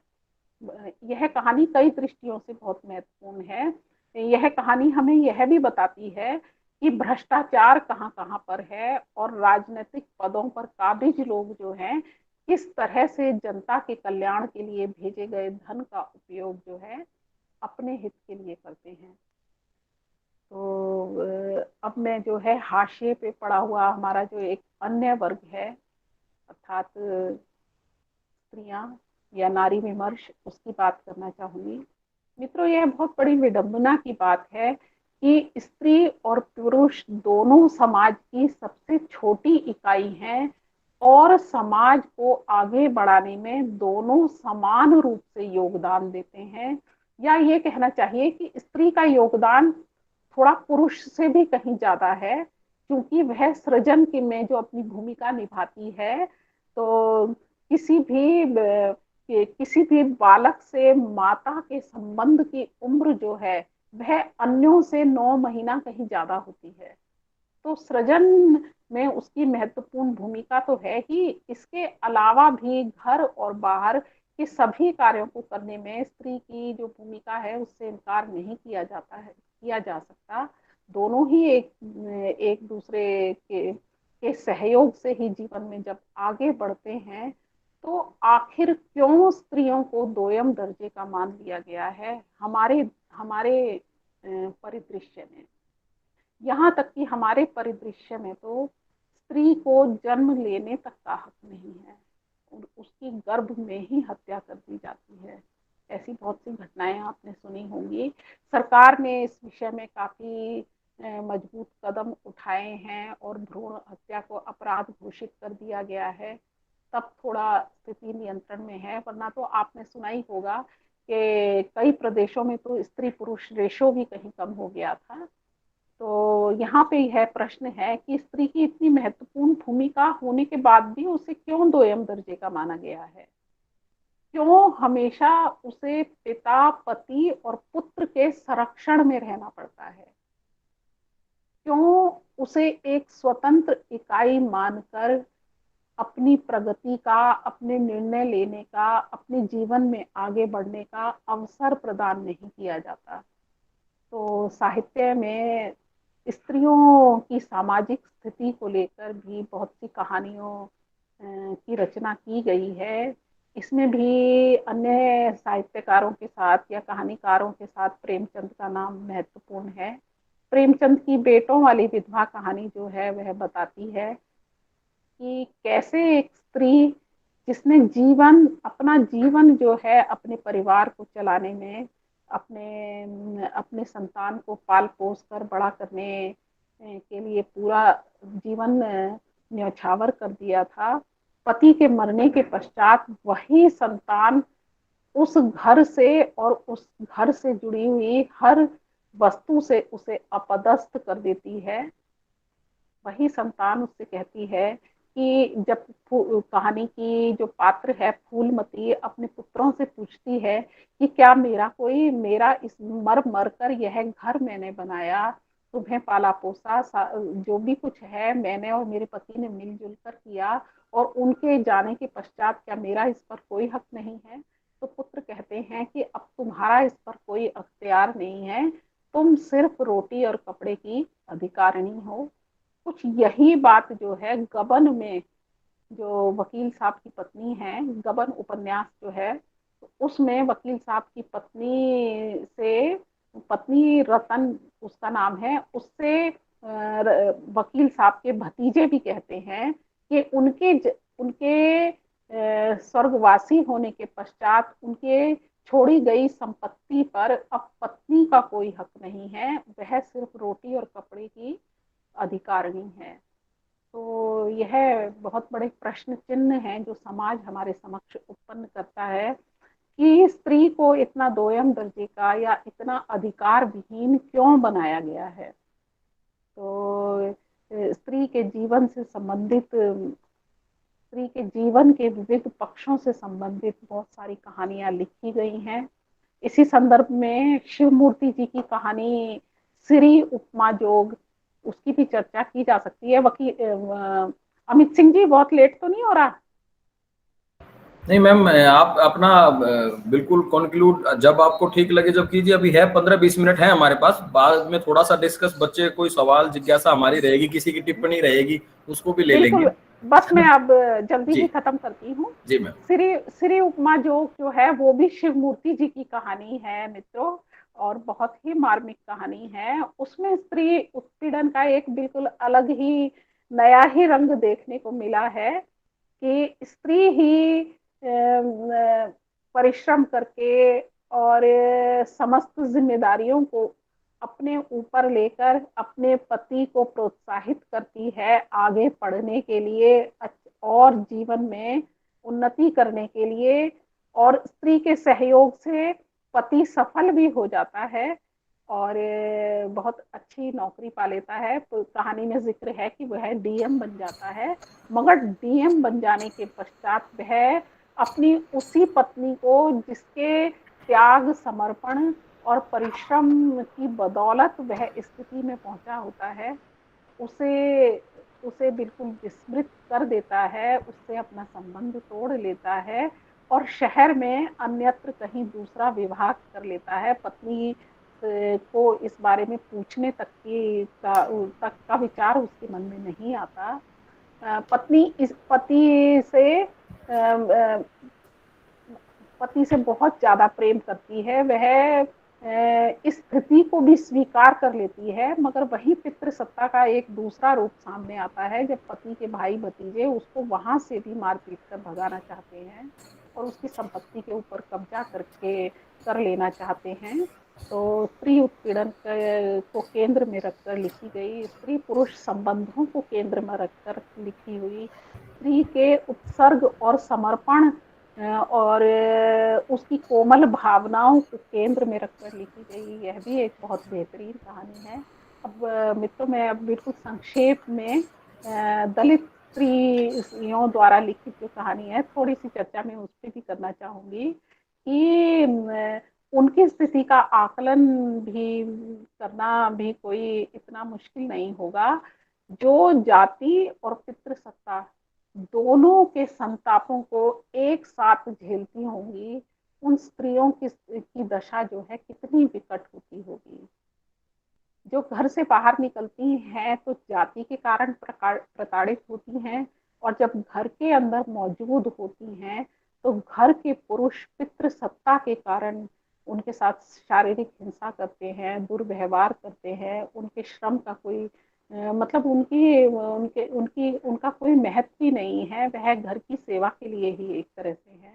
यह कहानी कई दृष्टियों से बहुत महत्वपूर्ण है। यह कहानी हमें यह भी बताती है कि भ्रष्टाचार कहाँ कहाँ पर है और राजनीतिक पदों पर काबिज लोग जो हैं किस तरह से जनता के कल्याण के लिए भेजे गए धन का उपयोग जो है अपने हित के लिए करते हैं। तो अब मैं जो है हाशिए पे पड़ा हुआ हमारा जो एक अन्य वर्ग है अर्थात स्त्रियां या नारी विमर्श, उसकी बात करना चाहूंगी। मित्रों, यह बहुत बड़ी विडंबना की बात है कि स्त्री और पुरुष दोनों समाज की सबसे छोटी इकाई हैं और समाज को आगे बढ़ाने में दोनों समान रूप से योगदान देते हैं, या ये कहना चाहिए कि स्त्री का योगदान थोड़ा पुरुष से भी कहीं ज्यादा है, क्योंकि वह सृजन के में जो अपनी भूमिका निभाती है। तो किसी भी बालक से माता के संबंध की उम्र जो है वह अन्यों से 9 महीना कहीं ज्यादा होती है। तो सृजन में उसकी महत्वपूर्ण भूमिका तो है ही, इसके अलावा भी घर और बाहर के सभी कार्यों को करने में स्त्री की जो भूमिका है उससे इनकार नहीं किया जा सकता। दोनों ही एक दूसरे के सहयोग से ही जीवन में जब आगे बढ़ते हैं तो आखिर क्यों स्त्रियों को दोयम दर्जे का मान लिया गया है हमारे हमारे परिदृश्य में। यहाँ तक कि हमारे परिदृश्य में तो स्त्री को जन्म लेने तक का हक नहीं है, उसकी गर्भ में ही हत्या कर दी जाती है। ऐसी बहुत सी घटनाएं आपने सुनी होंगी। सरकार ने इस विषय में काफी मजबूत कदम उठाए हैं और भ्रूण हत्या को अपराध घोषित कर दिया गया है। तब थोड़ा स्थिति नियंत्रण में है, वरना तो आपने सुना ही होगा कि कई प्रदेशों में तो स्त्री पुरुष रेशो भी कहीं कम हो गया था। तो यहाँ पे यह प्रश्न है कि स्त्री की इतनी महत्वपूर्ण भूमिका होने के बाद भी उसे क्यों दोयम दर्जे का माना गया है? क्यों हमेशा उसे पिता, पति और पुत्र के संरक्षण में रहना पड़ता है? क्यों उसे एक स्वतंत्र इकाई मानकर अपनी प्रगति का, अपने निर्णय लेने का, अपने जीवन में आगे बढ़ने का अवसर प्रदान नहीं किया जाता? तो साहित्य में स्त्रियों की सामाजिक स्थिति को लेकर भी बहुत सी कहानियों की रचना की गई है। इसमें भी अन्य साहित्यकारों के साथ या कहानीकारों के साथ प्रेमचंद का नाम महत्वपूर्ण है। प्रेमचंद की बेटों वाली विधवा कहानी जो है वह बताती है कि कैसे एक स्त्री जिसने अपना जीवन जो है अपने परिवार को चलाने में, अपने संतान को पाल पोस कर बड़ा करने के लिए पूरा जीवन न्यौछावर कर दिया था, पति के मरने के पश्चात वही संतान उस घर से और उस घर से जुड़ी हुई हर वस्तु से उसे अपदस्थ कर देती है। वही संतान उससे कहती है कि जब कहानी की जो पात्र है फूलमती अपने पुत्रों से पूछती है कि क्या मेरा इस मर मर कर यह घर मैंने बनाया, तुम्हें पाला पोसा, जो भी कुछ है मैंने और मेरे पति ने मिलजुल कर किया, और उनके जाने के पश्चात क्या मेरा इस पर कोई हक नहीं है? तो पुत्र कहते हैं कि अब तुम्हारा इस पर कोई अख्तियार नहीं है, तुम सिर्फ रोटी और कपड़े की अधिकारिणी हो। कुछ यही बात जो है गबन में, जो वकील साहब की पत्नी है, गबन उपन्यास जो है उसमें वकील साहब की पत्नी रतन उसका नाम है, उससे वकील साहब के भतीजे भी कहते हैं कि उनके स्वर्गवासी होने के पश्चात उनके छोड़ी गई संपत्ति पर अब पत्नी का कोई हक नहीं है, वह सिर्फ रोटी और कपड़े की अधिकारिणी है। तो यह बहुत बड़े प्रश्न चिन्ह हैं जो समाज हमारे समक्ष उत्पन्न करता है कि स्त्री को इतना दोयम दर्जे का या इतना अधिकार विहीन क्यों बनाया गया है। तो स्त्री के जीवन के विविध पक्षों से संबंधित बहुत सारी कहानियां लिखी गई हैं। इसी संदर्भ में शिवमूर्ति जी की कहानी सिरी उपमा जोग, उसकी भी चर्चा की जा सकती है। अमित सिंह जी, बहुत लेट तो नहीं हो रहा? नहीं मैम, आप अपना बिल्कुल कंक्लूड जब आपको ठीक लगे जब कीजिए। अभी है 15-20 मिनट है हमारे पास, बाद में थोड़ा सा डिस्कस, बच्चे कोई सवाल जिज्ञासा हमारी रहेगी, किसी की टिप्पणी रहेगी उसको भी ले लेंगे। बिल्कुल, बस मैं अब जल्दी जी ही खत्म करती हूँ। जी मैम। श्री उपमा जो है वो भी शिवमूर्ति जी की कहानी है मित्रों, और बहुत ही मार्मिक कहानी है। उसमें स्त्री उत्पीड़न का एक बिल्कुल अलग ही नया ही रंग देखने को मिला है कि स्त्री ही परिश्रम करके और समस्त जिम्मेदारियों को अपने ऊपर लेकर अपने पति को प्रोत्साहित करती है आगे पढ़ने के लिए और जीवन में उन्नति करने के लिए, और स्त्री के सहयोग से पति सफल भी हो जाता है और बहुत अच्छी नौकरी पा लेता है। तो कहानी में जिक्र है कि वह डीएम बन जाता है, मगर डीएम बन जाने के पश्चात वह अपनी उसी पत्नी को, जिसके त्याग, समर्पण और परिश्रम की बदौलत वह स्थिति में पहुंचा होता है, उसे बिल्कुल विस्मृत कर देता है, उससे अपना संबंध तोड़ लेता है और शहर में अन्यत्र कहीं दूसरा विवाह कर लेता है। पत्नी को इस बारे में पूछने तक का विचार उसके मन में नहीं आता। पत्नी इस पति से अ, पति से बहुत ज्यादा प्रेम करती है, वह इस स्थिति को भी स्वीकार कर लेती है, मगर वही पितृसत्ता का एक दूसरा रूप सामने आता है जब पति के भाई भतीजे उसको वहां से भी मार पीट कर भगाना चाहते हैं और उसकी संपत्ति के ऊपर कब्जा करके कर लेना चाहते हैं। तो स्त्री उत्पीड़न को केंद्र में रखकर लिखी गई, स्त्री पुरुष संबंधों को केंद्र में रखकर लिखी हुई, स्त्री के उत्सर्ग और समर्पण और उसकी कोमल भावनाओं को केंद्र में रखकर लिखी गई, यह भी एक बहुत बेहतरीन कहानी है। अब मित्रों, मैं अब बिल्कुल संक्षेप में दलित स्त्रियों द्वारा लिखित जो कहानी है थोड़ी सी चर्चा मैं उस पर भी करना चाहूंगी कि उनकी स्थिति का आकलन भी करना भी कोई इतना मुश्किल नहीं होगा। जो जाति और पितृसत्ता दोनों के संतापों को एक साथ झेलती होंगी, उन स्त्रियों की दशा जो है कितनी विकट होती होगी। जो घर से बाहर निकलती हैं तो जाति के कारण प्रताड़ित होती हैं, और जब घर के अंदर मौजूद होती हैं तो घर के पुरुष पितृसत्ता के कारण उनके साथ शारीरिक हिंसा करते हैं, दुर्व्यवहार करते हैं, उनके श्रम का कोई मतलब उनका कोई महत्व ही नहीं है, वह घर की सेवा के लिए ही एक तरह से है।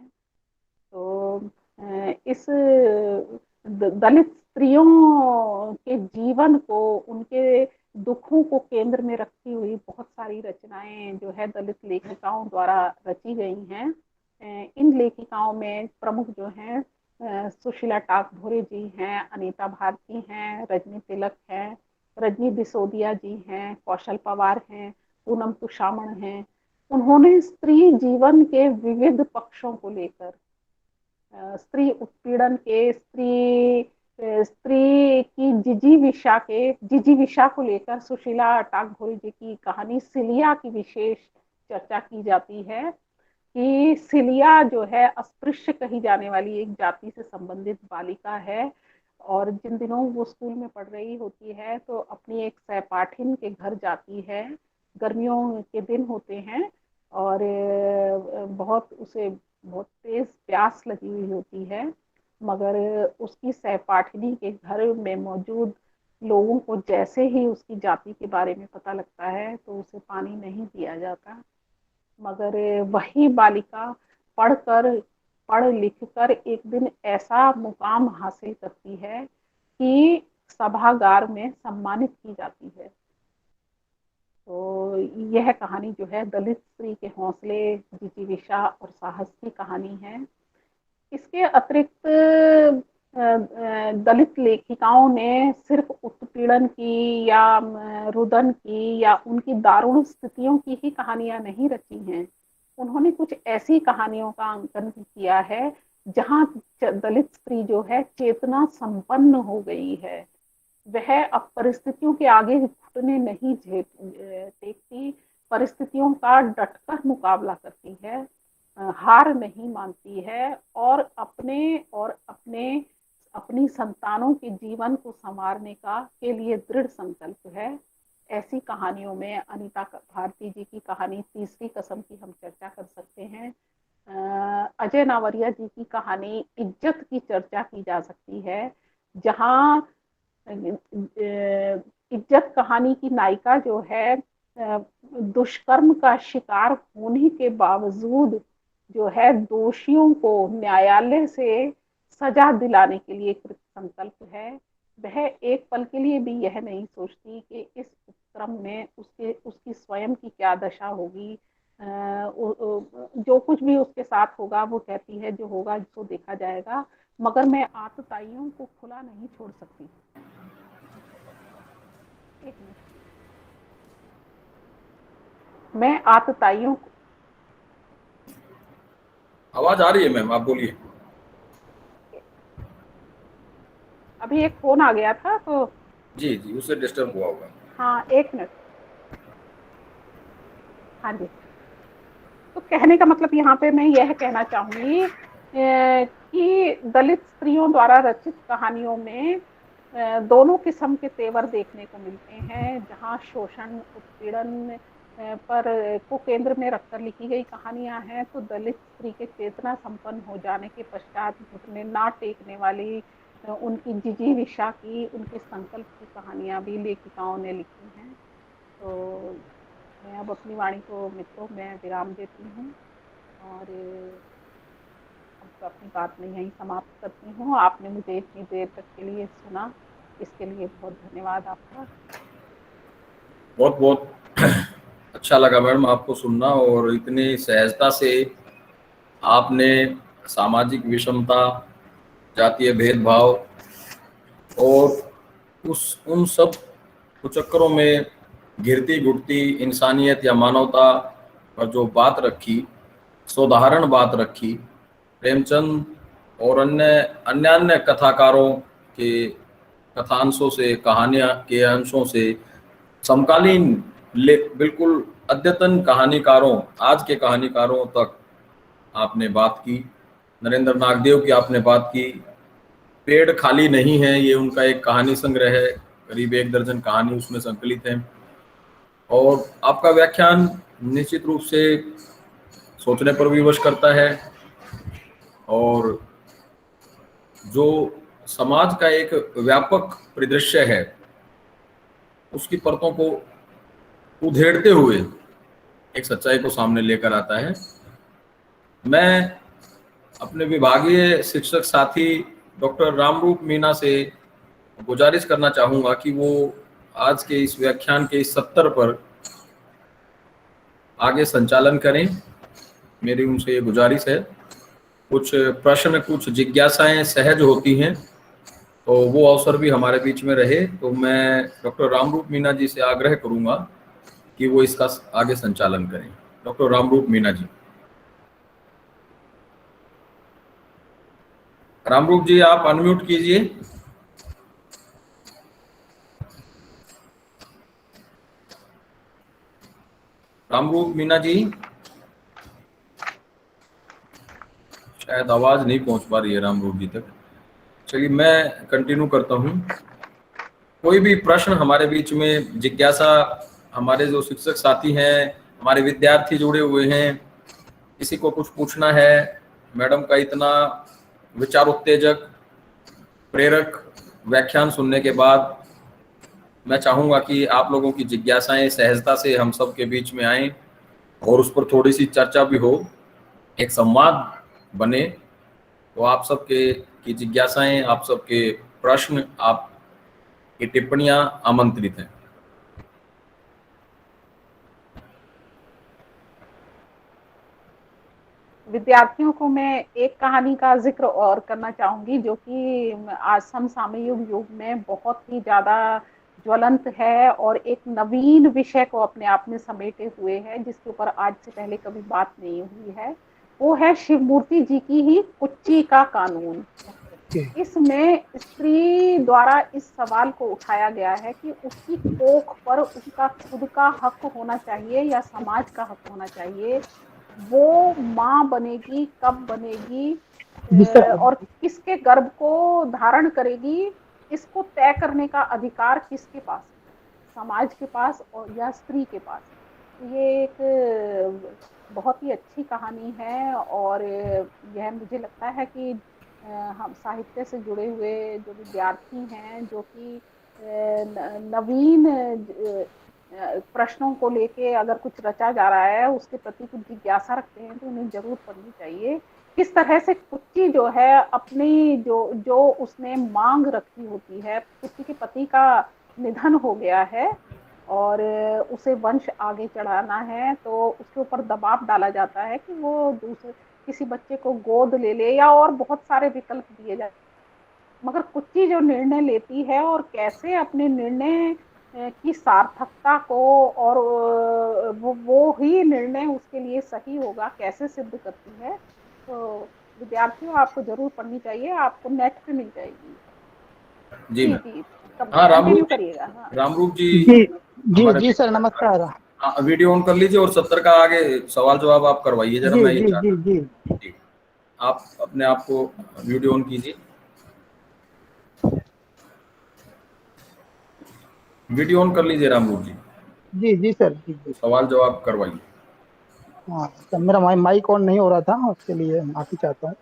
तो इस दलित स्त्रियों के जीवन को, उनके दुखों को केंद्र में रखती हुई बहुत सारी रचनाएं जो है दलित लेखिकाओं द्वारा रची गई हैं। इन लेखिकाओं में प्रमुख जो हैं सुशीला टाकभोरे जी हैं, अनीता भारती हैं, रजनी तिलक हैं, रजनी दिसोदिया जी हैं, कौशल पवार हैं, पूनम तुषामण हैं। उन्होंने स्त्री जीवन के विविध पक्षों को लेकर, स्त्री उत्पीड़न के, स्त्री की जिजीविषा को लेकर सुशीला टाकभोरे जी की कहानी सिलिया की विशेष चर्चा की जाती है कि सिलिया जो है अस्पृश्य कही जाने वाली एक जाति से संबंधित बालिका है, और जिन दिनों वो स्कूल में पढ़ रही होती है तो अपनी एक सहपाठिन के घर जाती है। गर्मियों के दिन होते हैं और उसे बहुत तेज प्यास लगी हुई होती है, मगर उसकी सहपाठिनी के घर में मौजूद लोगों को जैसे ही उसकी जाति के बारे में पता लगता है तो उसे पानी नहीं दिया जाता। मगर वही बालिका पढ़ लिख कर एक दिन ऐसा मुकाम हासिल करती है कि सभागार में सम्मानित की जाती है। तो यह कहानी जो है दलित स्त्री के हौसले, जिजीविषा और साहस की कहानी है। इसके अतिरिक्त दलित लेखिकाओं ने सिर्फ उत्पीड़न की या रुदन की या उनकी दारुण स्थितियों की ही कहानियां नहीं रची हैं। उन्होंने कुछ ऐसी कहानियों का अंकन भी किया है जहां दलित स्त्री जो है चेतना संपन्न हो गई है, वह अब परिस्थितियों के आगे घुटने नहीं टेकती, परिस्थितियों का डटकर मुकाबला करती है, हार नहीं मानती है और अपनी संतानों के जीवन को संवारने के लिए दृढ़ संकल्प है। ऐसी कहानियों में अनीता भारती जी की कहानी तीसरी कसम की हम चर्चा कर सकते हैं। अजय नावरिया जी की कहानी इज्जत की चर्चा की जा सकती है, जहां इज्जत कहानी की नायिका जो है दुष्कर्म का शिकार होने के बावजूद जो है दोषियों को न्यायालय से सजा दिलाने के लिए कृत संकल्प है। वह एक पल के लिए भी यह नहीं सोचती कि इस उपक्रम में उसकी स्वयं की क्या दशा होगी। जो कुछ भी उसके साथ होगा वो कहती है जो होगा सो देखा जाएगा, मगर मैं आतताइयों को खुला नहीं छोड़ सकती। एक मिनट, मैं आतताइयों को, आवाज आ रही है मैम, आप बोलिए। अभी एक फोन आ गया था तो जी जी, उससे डिस्टर्ब हुआ होगा। हाँ, एक मिनट। हाँ जी, तो कहने का मतलब यहाँ पे मैं यह कहना चाहूंगी कि दलित स्त्रियों द्वारा रचित कहानियों में दोनों किस्म के तेवर देखने को मिलते हैं, जहाँ शोषण, उत्पीड़न पर को केंद्र में रखकर लिखी गई कहानियां हैं। तो दलित स्त्री के चेतना संपन्न हो जाने के पश्चात घुटने ना टेकने वाली उनकी जिजीविषा की, उनके संकल्प की कहानियां भी लेखिकाओं ने लिखी हैं। तो मैं अब अपनी वाणी को मित्रों में विराम देती हूँ और अब अपनी बात में यहीं समाप्त करती हूँ। आपने मुझे इतनी देर तक के लिए सुना, इसके लिए बहुत धन्यवाद आपका। बहुत बहुत अच्छा लगा मैडम आपको सुनना, और इतनी सहजता से आपने सामाजिक विषमता, जातीय भेदभाव और उन सब कुचक्करों में घिरती घुटती इंसानियत या मानवता पर जो बात रखी, सोदाहरण बात रखी, प्रेमचंद और अन्य कथाकारों के कथांशों से, कहानियां के अंशों से समकालीन बिल्कुल अद्यतन कहानीकारों, आज के कहानीकारों तक आपने बात की। नरेंद्र नागदेव की आपने बात की। पेड़ खाली नहीं है, ये उनका एक कहानी संग्रह है, करीब 1 दर्जन कहानी उसमें संकलित है। और आपका व्याख्यान निश्चित रूप से सोचने पर विवश करता है, और जो समाज का एक व्यापक परिदृश्य है उसकी परतों को उधेड़ते हुए एक सच्चाई को सामने लेकर आता है। मैं अपने विभागीय शिक्षक साथी डॉक्टर रामरूप मीणा से गुजारिश करना चाहूंगा कि वो आज के इस व्याख्यान के इस सत्र पर आगे संचालन करें। मेरी उनसे ये गुजारिश है। कुछ प्रश्न, कुछ जिज्ञासाएं सहज होती हैं, तो वो अवसर भी हमारे बीच में रहे। तो मैं डॉक्टर रामरूप मीणा जी से आग्रह करूंगा कि वो इसका आगे संचालन करें। डॉक्टर रामरूप मीणा जी। रामरूप जी, आप अनम्यूट कीजिए। रामरूप मीणा जी, शायद आवाज नहीं पहुंच पा रही है रामरूप जी तक। चलिए मैं कंटिन्यू करता हूं। कोई भी प्रश्न हमारे बीच में, जिज्ञासा, हमारे जो शिक्षक साथी हैं, हमारे विद्यार्थी जुड़े हुए हैं, किसी को कुछ पूछना है, मैडम का इतना विचार उत्तेजक, प्रेरक व्याख्यान सुनने के बाद मैं चाहूंगा कि आप लोगों की जिज्ञासाएं सहजता से हम सब के बीच में आएं और उस पर थोड़ी सी चर्चा भी हो, एक संवाद बने। तो आप सबके की जिज्ञासाएं, आप सबके प्रश्न, आप की टिप्पणियां आमंत्रित हैं। विद्यार्थियों को मैं एक कहानी का जिक्र और करना चाहूंगी, जो कि आज समसामयिक युग में बहुत ही ज्यादा ज्वलंत है और एक नवीन विषय को अपने आप में समेटे हुए है, जिसके ऊपर आज से पहले कभी बात नहीं हुई है। वो है शिवमूर्ति जी की ही कुच्ची का कानून। इसमें स्त्री द्वारा इस सवाल को उठाया गया है कि उसकी कोख पर उसका खुद का हक होना चाहिए या समाज का हक होना चाहिए। वो माँ बनेगी, कब बनेगी और किसके गर्भ को धारण करेगी, इसको तय करने का अधिकार किसके पास है, समाज के पास और या स्त्री के पास। ये एक बहुत ही अच्छी कहानी है और यह मुझे लगता है कि हम साहित्य से जुड़े हुए जो विद्यार्थी हैं, जो कि नवीन प्रश्नों को लेके अगर कुछ रचा जा रहा है, उसके प्रति कुछ जिज्ञासा रखते हैं, तो उन्हें जरूर पढ़नी चाहिए। किस तरह से कुच्ची जो है अपनी जो उसने मांग रखी होती है, कुच्ची के पति का निधन हो गया है और उसे वंश आगे चढ़ाना है, तो उसके ऊपर दबाव डाला जाता है कि वो दूसरे किसी बच्चे को गोद ले ले या और बहुत सारे विकल्प दिए जाते, मगर कुच्ची जो निर्णय लेती है और कैसे अपने निर्णय की सार्थकता को और वो ही निर्णय उसके लिए सही होगा कैसे सिद्ध करती है। तो विद्यार्थियों, आपको जरूर पढ़नी चाहिए, आपको नेट पे मिल जाएगी। जी जी, हाँ कंटिन्यू करिएगा। हाँ रामरूप जी, जी जी सर, नमस्कार। वीडियो ऑन कर लीजिए और 70 का आगे सवाल जवाब आप करवाइए जरा। जी मैं जी जी जी जी, आप अपने आप को वीडियो ऑन कीजिए। वीडियो ऑन कर लीजिए रामरूप जी। जी जी सर, जी जी। सवाल जवाब करवाइए। हाँ, तो मेरा माइक ऑन नहीं हो रहा था, उसके लिए माफी चाहता हूँ।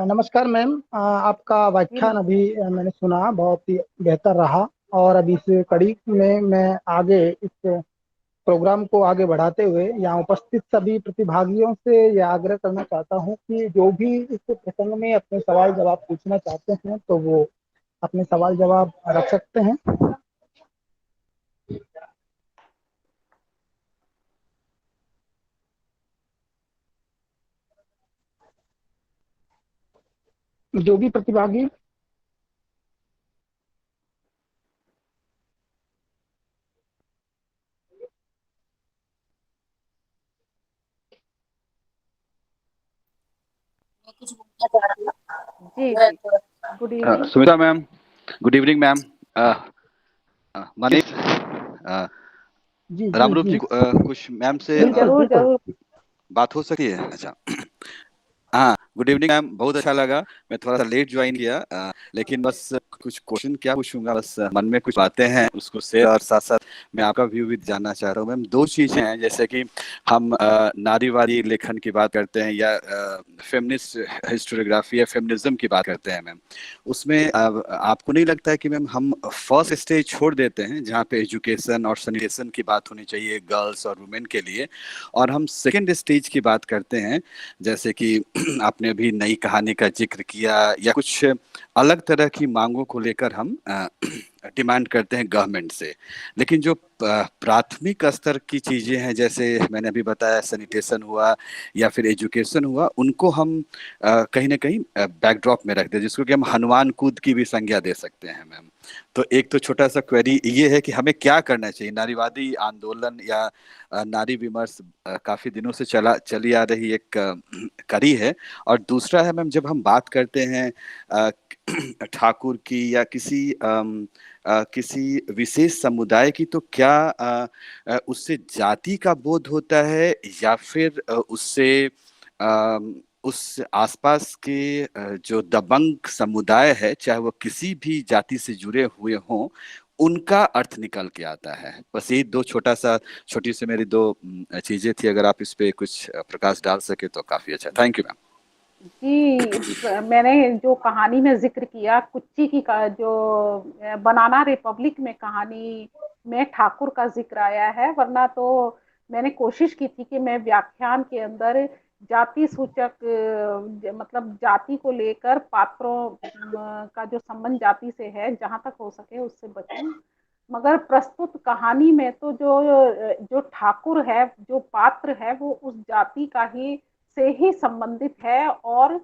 नमस्कार मैम, आपका जी व्याख्यान अभी मैंने सुना, बहुत ही बेहतर रहा। और अभी इस कड़ी में मैं आगे इस प्रोग्राम को आगे बढ़ाते हुए यहाँ उपस्थित सभी प्रतिभागियों से यह आग्रह करना चाहता हूँ कि जो भी इस प्रसंग में अपने सवाल जवाब पूछना चाहते हैं तो वो अपने सवाल जवाब रख सकते हैं। जो भी प्रतिभागी जी जी। Good evening. Sumita ma'am, good evening ma'am. Manish, जी जी रामरूप जी जी, कुछ मैम से बिल्कुल जरूर बिल्कुल। जरूर। बात हो सकती है? अच्छा। हाँ, गुड इवनिंग मैम, बहुत अच्छा लगा। मैं थोड़ा सा लेट ज्वाइन किया, लेकिन बस कुछ क्वेश्चन क्या पूछूंगा, बस मन में कुछ बातें हैं उसको शेयर, और साथ साथ मैं आपका व्यू भी जानना चाह रहा हूँ मैम। दो चीजें हैं, जैसे कि हम नारीवादी लेखन की बात करते हैं या फेमिनिस्ट हिस्टोरियोग्राफी या फेमिनिज्म की बात करते हैं मैम, उसमें आपको नहीं लगता है कि मैम हम फर्स्ट स्टेज छोड़ देते हैं जहाँ पे एजुकेशन और सैनिटेशन की बात होनी चाहिए गर्ल्स और वुमेन के लिए, और हम सेकेंड स्टेज की बात करते हैं, जैसे कि आपने भी नई कहानी का जिक्र किया या कुछ अलग तरह की मांगों को लेकर हम डिमांड करते हैं गवर्नमेंट से। लेकिन जो प्राथमिक स्तर की चीजें हैं, जैसे मैंने अभी बताया सैनिटेशन हुआ या फिर एजुकेशन हुआ, उनको हम कहीं ना कहीं बैकड्रॉप में रख दे, जिसको कि हम हनुमान कूद की भी संज्ञा दे सकते हैं मैम। तो एक तो छोटा सा क्वेरी ये है कि हमें क्या करना चाहिए। नारीवादी आंदोलन या नारी विमर्श काफी दिनों से चली आ रही एक कड़ी है। और दूसरा है मैम, जब हम बात करते हैं ठाकुर की या किसी विशेष समुदाय की, तो क्या उससे जाति का बोध होता है या फिर उससे उस आसपास के जो दबंग समुदाय है, चाहे वो किसी भी जाति से जुड़े हुए हों, उनका अर्थ निकल के आता है। बस ये दो छोटी सी मेरी दो चीजें थी, अगर आप इस पे कुछ प्रकाश डाल सके तो काफी अच्छा। Thank you ma'am. जी, मैंने जो कहानी में जिक्र किया कुच्ची की का जो बनाना रिपब्लिक में कहानी में ठाकुर का जिक्र आया है, वरना तो मैंने कोशिश की थी कि मैं व्याख्यान के अंदर जाति सूचक मतलब जाति को लेकर पात्रों का जो संबंध जाति से है जहां तक हो सके उससे बचूं। मगर प्रस्तुत कहानी में तो जो जो ठाकुर है, जो पात्र है, वो उस जाति का ही से ही संबंधित है। और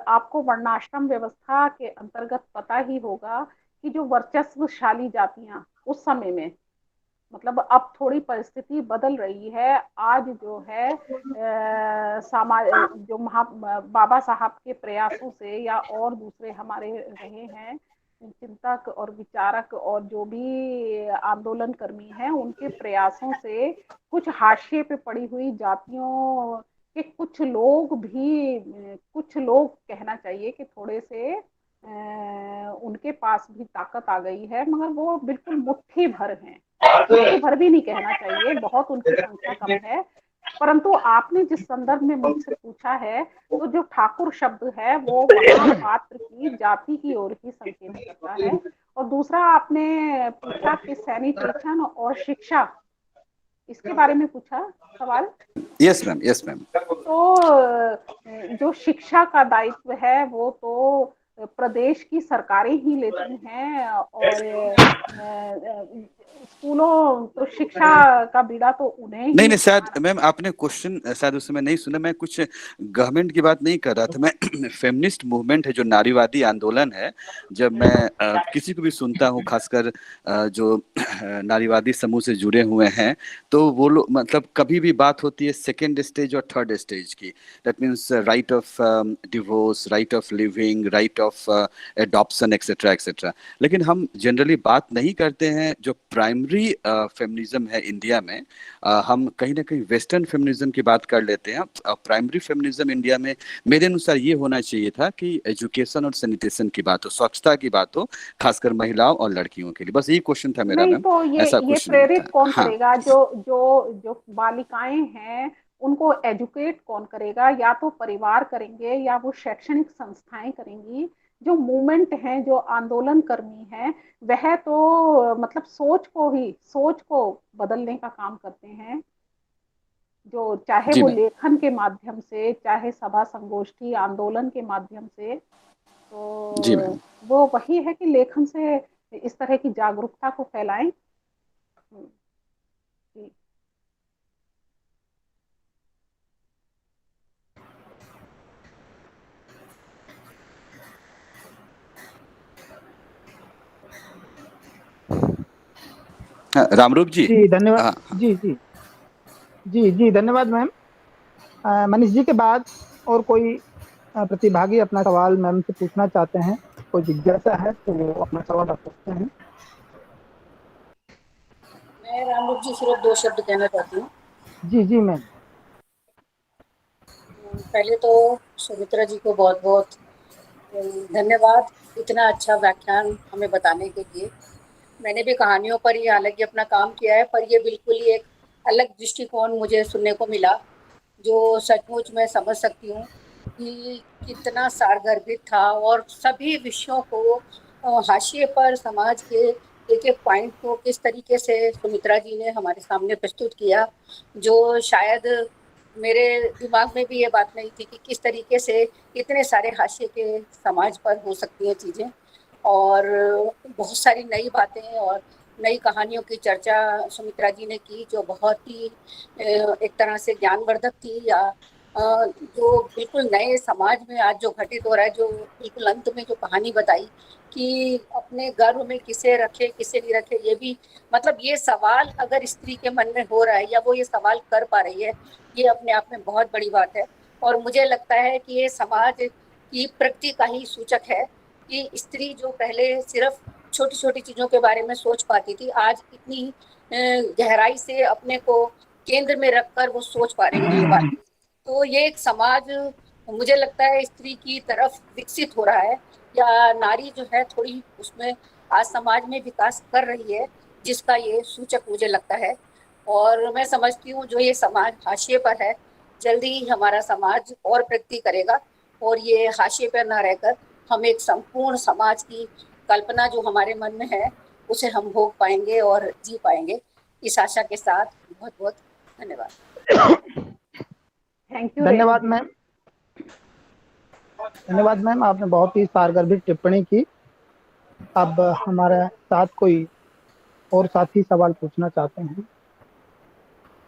आपको वर्णाश्रम व्यवस्था के अंतर्गत पता ही होगा कि जो वर्चस्वशाली जातियां उस समय में, मतलब अब थोड़ी परिस्थिति बदल रही है। आज जो है समाज जो बाबा साहब के प्रयासों से या और दूसरे हमारे रहे हैं चिंतक और विचारक और जो भी आंदोलन कर्मी हैं, उनके प्रयासों से कुछ हाशिए पे पड़ी हुई जातियों के कुछ लोग कहना चाहिए कि थोड़े से उनके पास भी ताकत आ गई है, मगर वो बिल्कुल मुट्ठी भर हैं। मुट्ठी भर भी नहीं कहना चाहिए, बहुत उनकी संख्या कम है। परंतु आपने जिस संदर्भ में मुझसे पूछा है, तो जो ठाकुर शब्द है वो वहां पात्र की जाति की ओर ही संकेत करता है। और दूसरा आपने पूछा कि सैनिटेशन और शिक्षा, इसके बारे में पूछा सवाल। Yes ma'am, yes ma'am. तो जो शिक्षा का दायित्व है वो तो प्रदेश की सरकारें ही लेती हैं। और स्कूलों तो शिक्षा का बीड़ा तो उन्हें नहीं ही नहीं, शायद उठाना। मैम आपने क्वेश्चन शायद उस समय नहीं सुना। मैं कुछ गवर्नमेंट की बात नहीं कर रहा था, मैं फेमिनिस्ट मूवमेंट है जो नारीवादी आंदोलन है। जब मैं किसी को भी सुनता हूँ, खासकर जो नारीवादी समूह से जुड़े हुए हैं, तो वो लोग मतलब कभी भी बात होती है सेकेंड स्टेज और थर्ड स्टेज की, that means right of divorce, right of living, right of adoption, etcetera etcetera. लेकिन हम जनरली बात नहीं करते हैं जो प्राइमरी फेमिनिज्म है इंडिया में, हम कहीं ना कहीं वेस्टर्न फेमिनिज्म की बात कर लेते हैं। प्राइमरी फेमिनिज्म इंडिया में मेरे अनुसार ये होना चाहिए था कि एजुकेशन और सैनिटेशन की बात हो, स्वच्छता की बात हो, खासकर महिलाओं और लड़कियों के लिए। बस यही क्वेश्चन था मेरा नहीं मैम, तो ऐसा ये कुछ नहीं प्रेरित था। कौन हाँ करेगा? जो बालिकाएं हैं उनको एजुकेट कौन करेगा? या तो परिवार करेंगे या वो शैक्षणिक संस्थाएं करेंगी। जो मूवमेंट हैं, जो आंदोलन कर्मी हैं, वह तो मतलब सोच को बदलने का काम करते हैं। जो चाहे जी वो मैम। लेखन के माध्यम से, चाहे सभा संगोष्ठी आंदोलन के माध्यम से, जी तो मैम। वो वही है कि लेखन से इस तरह की जागरूकता को फैलाएं। जी। हाँ, रामरूप जी। जी धन्यवाद। हाँ हाँ। जी जी जी जी धन्यवाद मैम। मनीष जी के बाद और कोई प्रतिभागी अपना सवाल मैम से पूछना चाहते हैं, कोई जिज्ञासा है तो वो अपना सवाल रख सकते हैं। मैं रामरूप जी सिर्फ 2 शब्द कहना चाहती हूँ। जी जी मैम। पहले तो सुमित्रा जी को बहुत बहुत धन्यवाद, इतना अच्छा व्याख्यान हमें बताने के लिए। मैंने भी कहानियों पर ही हालांकि अपना काम किया है, पर ये बिल्कुल ही एक अलग दृष्टिकोण मुझे सुनने को मिला, जो सचमुच मैं समझ सकती हूँ कि कितना सारगर्भित था, और सभी विषयों को हाशिए पर समाज के एक एक पॉइंट को किस तरीके से सुमित्रा जी ने हमारे सामने प्रस्तुत किया, जो शायद मेरे दिमाग में भी ये बात नहीं थी कि किस तरीके से इतने सारे हाशिए के समाज पर हो सकती हैं चीज़ें। और बहुत सारी नई बातें और नई कहानियों की चर्चा सुमित्रा जी ने की, जो बहुत ही एक तरह से ज्ञानवर्धक थी, या जो बिल्कुल नए समाज में आज जो घटित हो रहा है, जो बिल्कुल अंत में जो कहानी बताई कि अपने गर्भ में किसे रखे किसे नहीं रखे, ये भी मतलब ये सवाल अगर स्त्री के मन में हो रहा है या वो ये सवाल कर पा रही है, ये अपने आप में बहुत बड़ी बात है। और मुझे लगता है कि ये समाज की प्रगति का ही सूचक है कि स्त्री जो पहले सिर्फ छोटी छोटी चीजों के बारे में सोच पाती थी, आज इतनी गहराई से अपने को केंद्र में रखकर वो सोच पा रही है ये बात। तो ये एक समाज मुझे लगता है स्त्री की तरफ विकसित हो रहा है, या नारी जो है थोड़ी उसमें आज समाज में विकास कर रही है, जिसका ये सूचक मुझे लगता है। और मैं समझती हूँ जो ये समाज हाशिए पर है, जल्दी ही हमारा समाज और प्रगति करेगा, और ये हाशिए पर ना रहकर हम एक संपूर्ण समाज की कल्पना जो हमारे मन में है उसे हम भोग पाएंगे और जी पाएंगे। इस आशा के साथ बहुत बहुत धन्यवाद। थैंक यू रेणु धन्यवाद जी। मैम। धन्यवाद मैम, आपने बहुत ही सारगर्भित टिप्पणी की। अब हमारे साथ कोई और साथी सवाल पूछना चाहते हैं,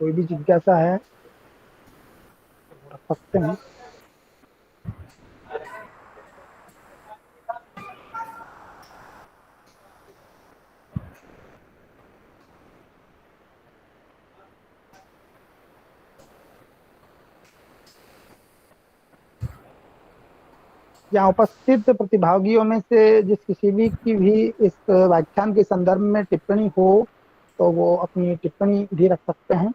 कोई भी जिज्ञासा है तो रख सकते हैं। यहाँ उपस्थित प्रतिभागियों में से जिस किसी भी इस व्याख्यान के संदर्भ में टिप्पणी हो तो वो अपनी टिप्पणी भी रख सकते हैं।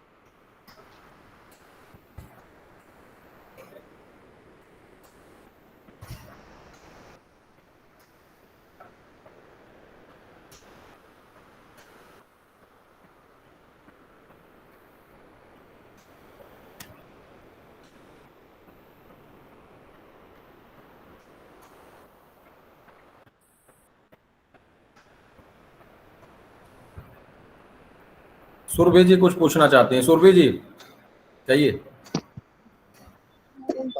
सुरभि जी कुछ पूछना चाहते हैं। सुरभि जी कहिए।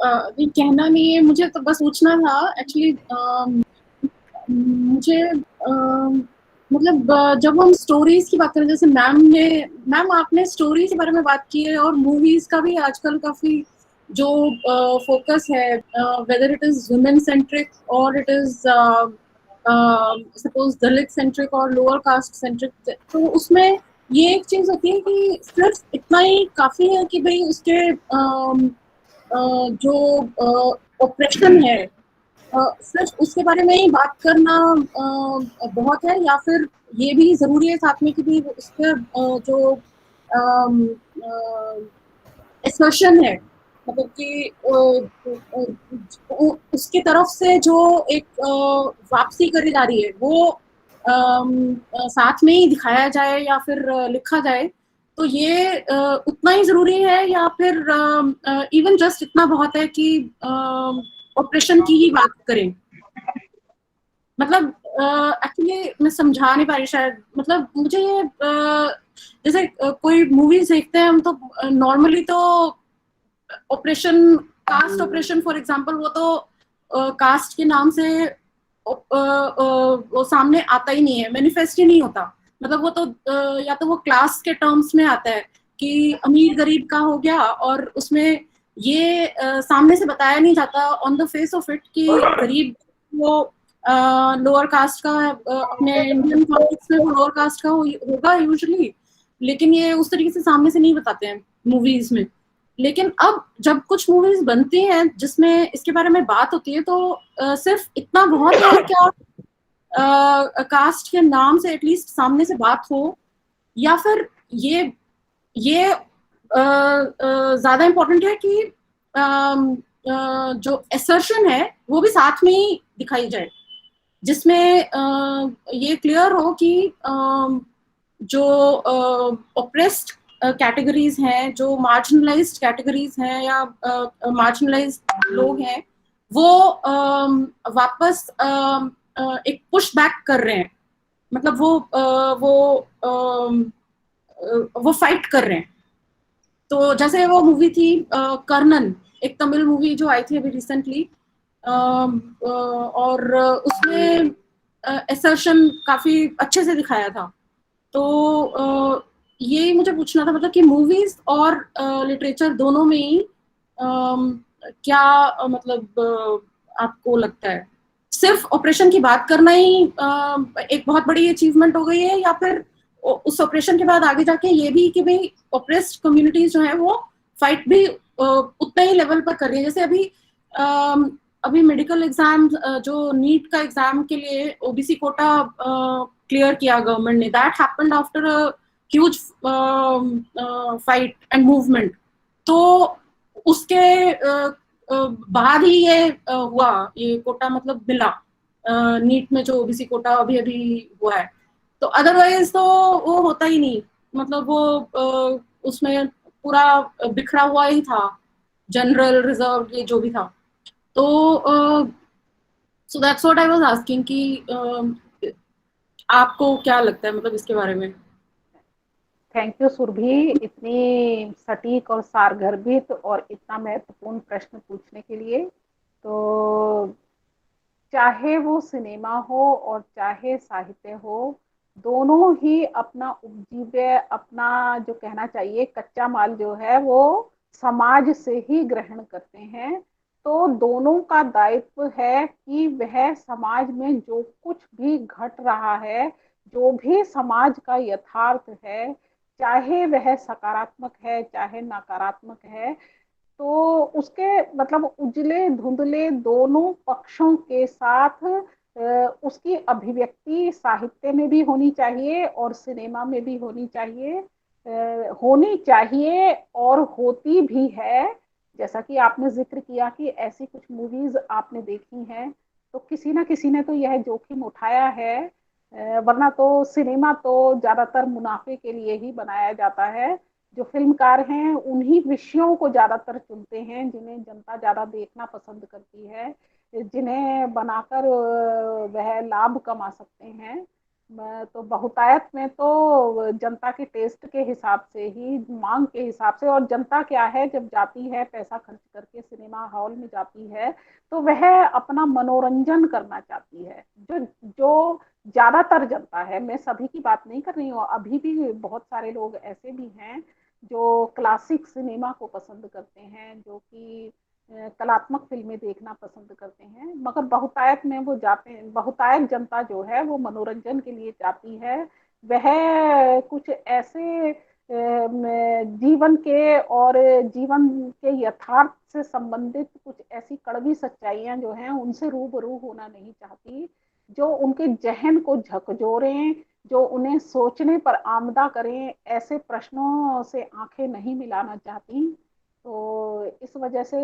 अभी कहना नहीं है मुझे, तो बस पूछना था एक्चुअली। मुझे मतलब जब हम स्टोरीज की बात करें, जैसे मैम आपने स्टोरीज के बारे में बात की है, और मूवीज का भी आजकल काफी जो फोकस है, whether it is women centric और it is suppose Dalit centric और लोअर कास्ट सेंट्रिक, तो उसमें ये एक चीज होती है कि सिर्फ इतना ही काफी है कि भाई उसके जो ऑपरेशन है सिर्फ उसके बारे में ही बात करना बहुत है, या फिर ये भी जरूरी है साथ में कि भी उसके जो एसर्शन है, मतलब कि उसकी तरफ से जो एक वापसी करी जा रही है वो साथ में ही दिखाया जाए या फिर लिखा जाए, तो ये उतना ही जरूरी है, या फिर इवन जस्ट इतना बहुत है कि ऑपरेशन की ही बात करें। मतलब एक्चुअली मैं समझा नहीं पा रही शायद, मतलब मुझे ये जैसे कोई मूवीज देखते हैं हम तो नॉर्मली तो operation, cast operation for example, वो तो कास्ट के नाम से वो सामने आता ही नहीं है, मैनिफेस्ट ही नहीं होता। मतलब वो तो या तो वो क्लास के टर्म्स में आता है कि अमीर गरीब का हो गया, और उसमें ये सामने से बताया नहीं जाता on the face of it कि गरीब वो लोअर कास्ट का अपने इंडियन कॉन्टेक्स्ट में वो लोअर कास्ट का होगा यूजुअली, लेकिन ये उस तरीके से सामने से नहीं बताते हैं मूवीज में। लेकिन अब जब कुछ मूवीज बनती हैं जिसमें इसके बारे में बात होती है तो सिर्फ इतना बहुत है क्या कास्ट के नाम से एटलीस्ट सामने से बात हो, या फिर ये ज्यादा इम्पोर्टेंट है कि जो एसर्शन है वो भी साथ में ही दिखाई जाए, जिसमें ये क्लियर हो कि जो ऑप्रेस्ड कैटेगरीज हैं, जो मार्जिनलाइज्ड कैटेगरीज हैं या मार्जिनलाइज्ड लोग हैं, वो वापस एक पुश बैक कर रहे हैं। मतलब वो फाइट कर रहे हैं। तो जैसे वो मूवी थी कर्णन, एक तमिल मूवी जो आई थी अभी रिसेंटली, और उसमें एसर्शन काफी अच्छे से दिखाया था। तो ये मुझे पूछना था, मतलब कि मूवीज और लिटरेचर दोनों में ही क्या मतलब आपको लगता है सिर्फ ऑपरेशन की बात करना ही एक बहुत बड़ी अचीवमेंट हो गई है, या फिर उस ऑपरेशन के बाद आगे जाके ये भी कि भाई ऑप्रेस्ड कम्युनिटीज जो है वो फाइट भी उतना ही लेवल पर कर रही है? जैसे अभी मेडिकल एग्जाम, जो नीट का एग्जाम के लिए ओबीसी कोटा क्लियर किया गवर्नमेंट ने, that happened after a huge fight and movement. तो उसके बाद ही ये हुआ, ये कोटा मतलब मिला नीट में, जो ओबीसी कोटा अभी अभी हुआ है। तो अदरवाइज तो वो होता ही नहीं, मतलब वो उसमें पूरा बिखरा हुआ ही था, जनरल रिजर्व ये जो भी था। तो so that's what I was asking कि आपको क्या लगता है मतलब इसके बारे में? थैंक यू सुरभि, इतनी सटीक और सारगर्भित और इतना महत्वपूर्ण प्रश्न पूछने के लिए। तो चाहे वो सिनेमा हो और चाहे साहित्य हो, दोनों ही अपना उपजीव्य, अपना जो कहना चाहिए कच्चा माल जो है वो समाज से ही ग्रहण करते हैं। तो दोनों का दायित्व है कि वह समाज में जो कुछ भी घट रहा है, जो भी समाज का यथार्थ है, चाहे वह सकारात्मक है चाहे नकारात्मक है, तो उसके मतलब उजले धुंधले दोनों पक्षों के साथ उसकी अभिव्यक्ति साहित्य में भी होनी चाहिए और सिनेमा में भी होनी चाहिए, और होती भी है। जैसा कि आपने जिक्र किया कि ऐसी कुछ मूवीज आपने देखी हैं, तो किसी ना किसी ने तो यह जोखिम उठाया है, वरना तो सिनेमा तो ज्यादातर मुनाफे के लिए ही बनाया जाता है। जो फिल्मकार हैं उन्हीं विषयों को ज्यादातर चुनते हैं जिन्हें जनता ज्यादा देखना पसंद करती है, जिन्हें बनाकर वह लाभ कमा सकते हैं। तो बहुतायत में तो जनता के टेस्ट के हिसाब से ही, मांग के हिसाब से, और जनता क्या है जब जाती है पैसा खर्च करके सिनेमा हॉल में जाती है तो वह अपना मनोरंजन करना चाहती है। जो जो ज्यादातर जनता है, मैं सभी की बात नहीं कर रही हूँ, अभी भी बहुत सारे लोग ऐसे भी हैं जो क्लासिक सिनेमा को पसंद करते हैं, जो कि कलात्मक फिल्में देखना पसंद करते हैं, मगर बहुतायत में वो जाते हैं, बहुतायत जनता जो है वो मनोरंजन के लिए जाती है। वह कुछ ऐसे जीवन के और जीवन के यथार्थ से संबंधित कुछ ऐसी कड़वी सच्चाइयां जो हैं उनसे रूबरू होना नहीं चाहती, जो उनके जहन को झकझोरें, जो उन्हें सोचने पर आमदा करें, ऐसे प्रश्नों से आंखें नहीं मिलाना चाहती। तो इस वजह से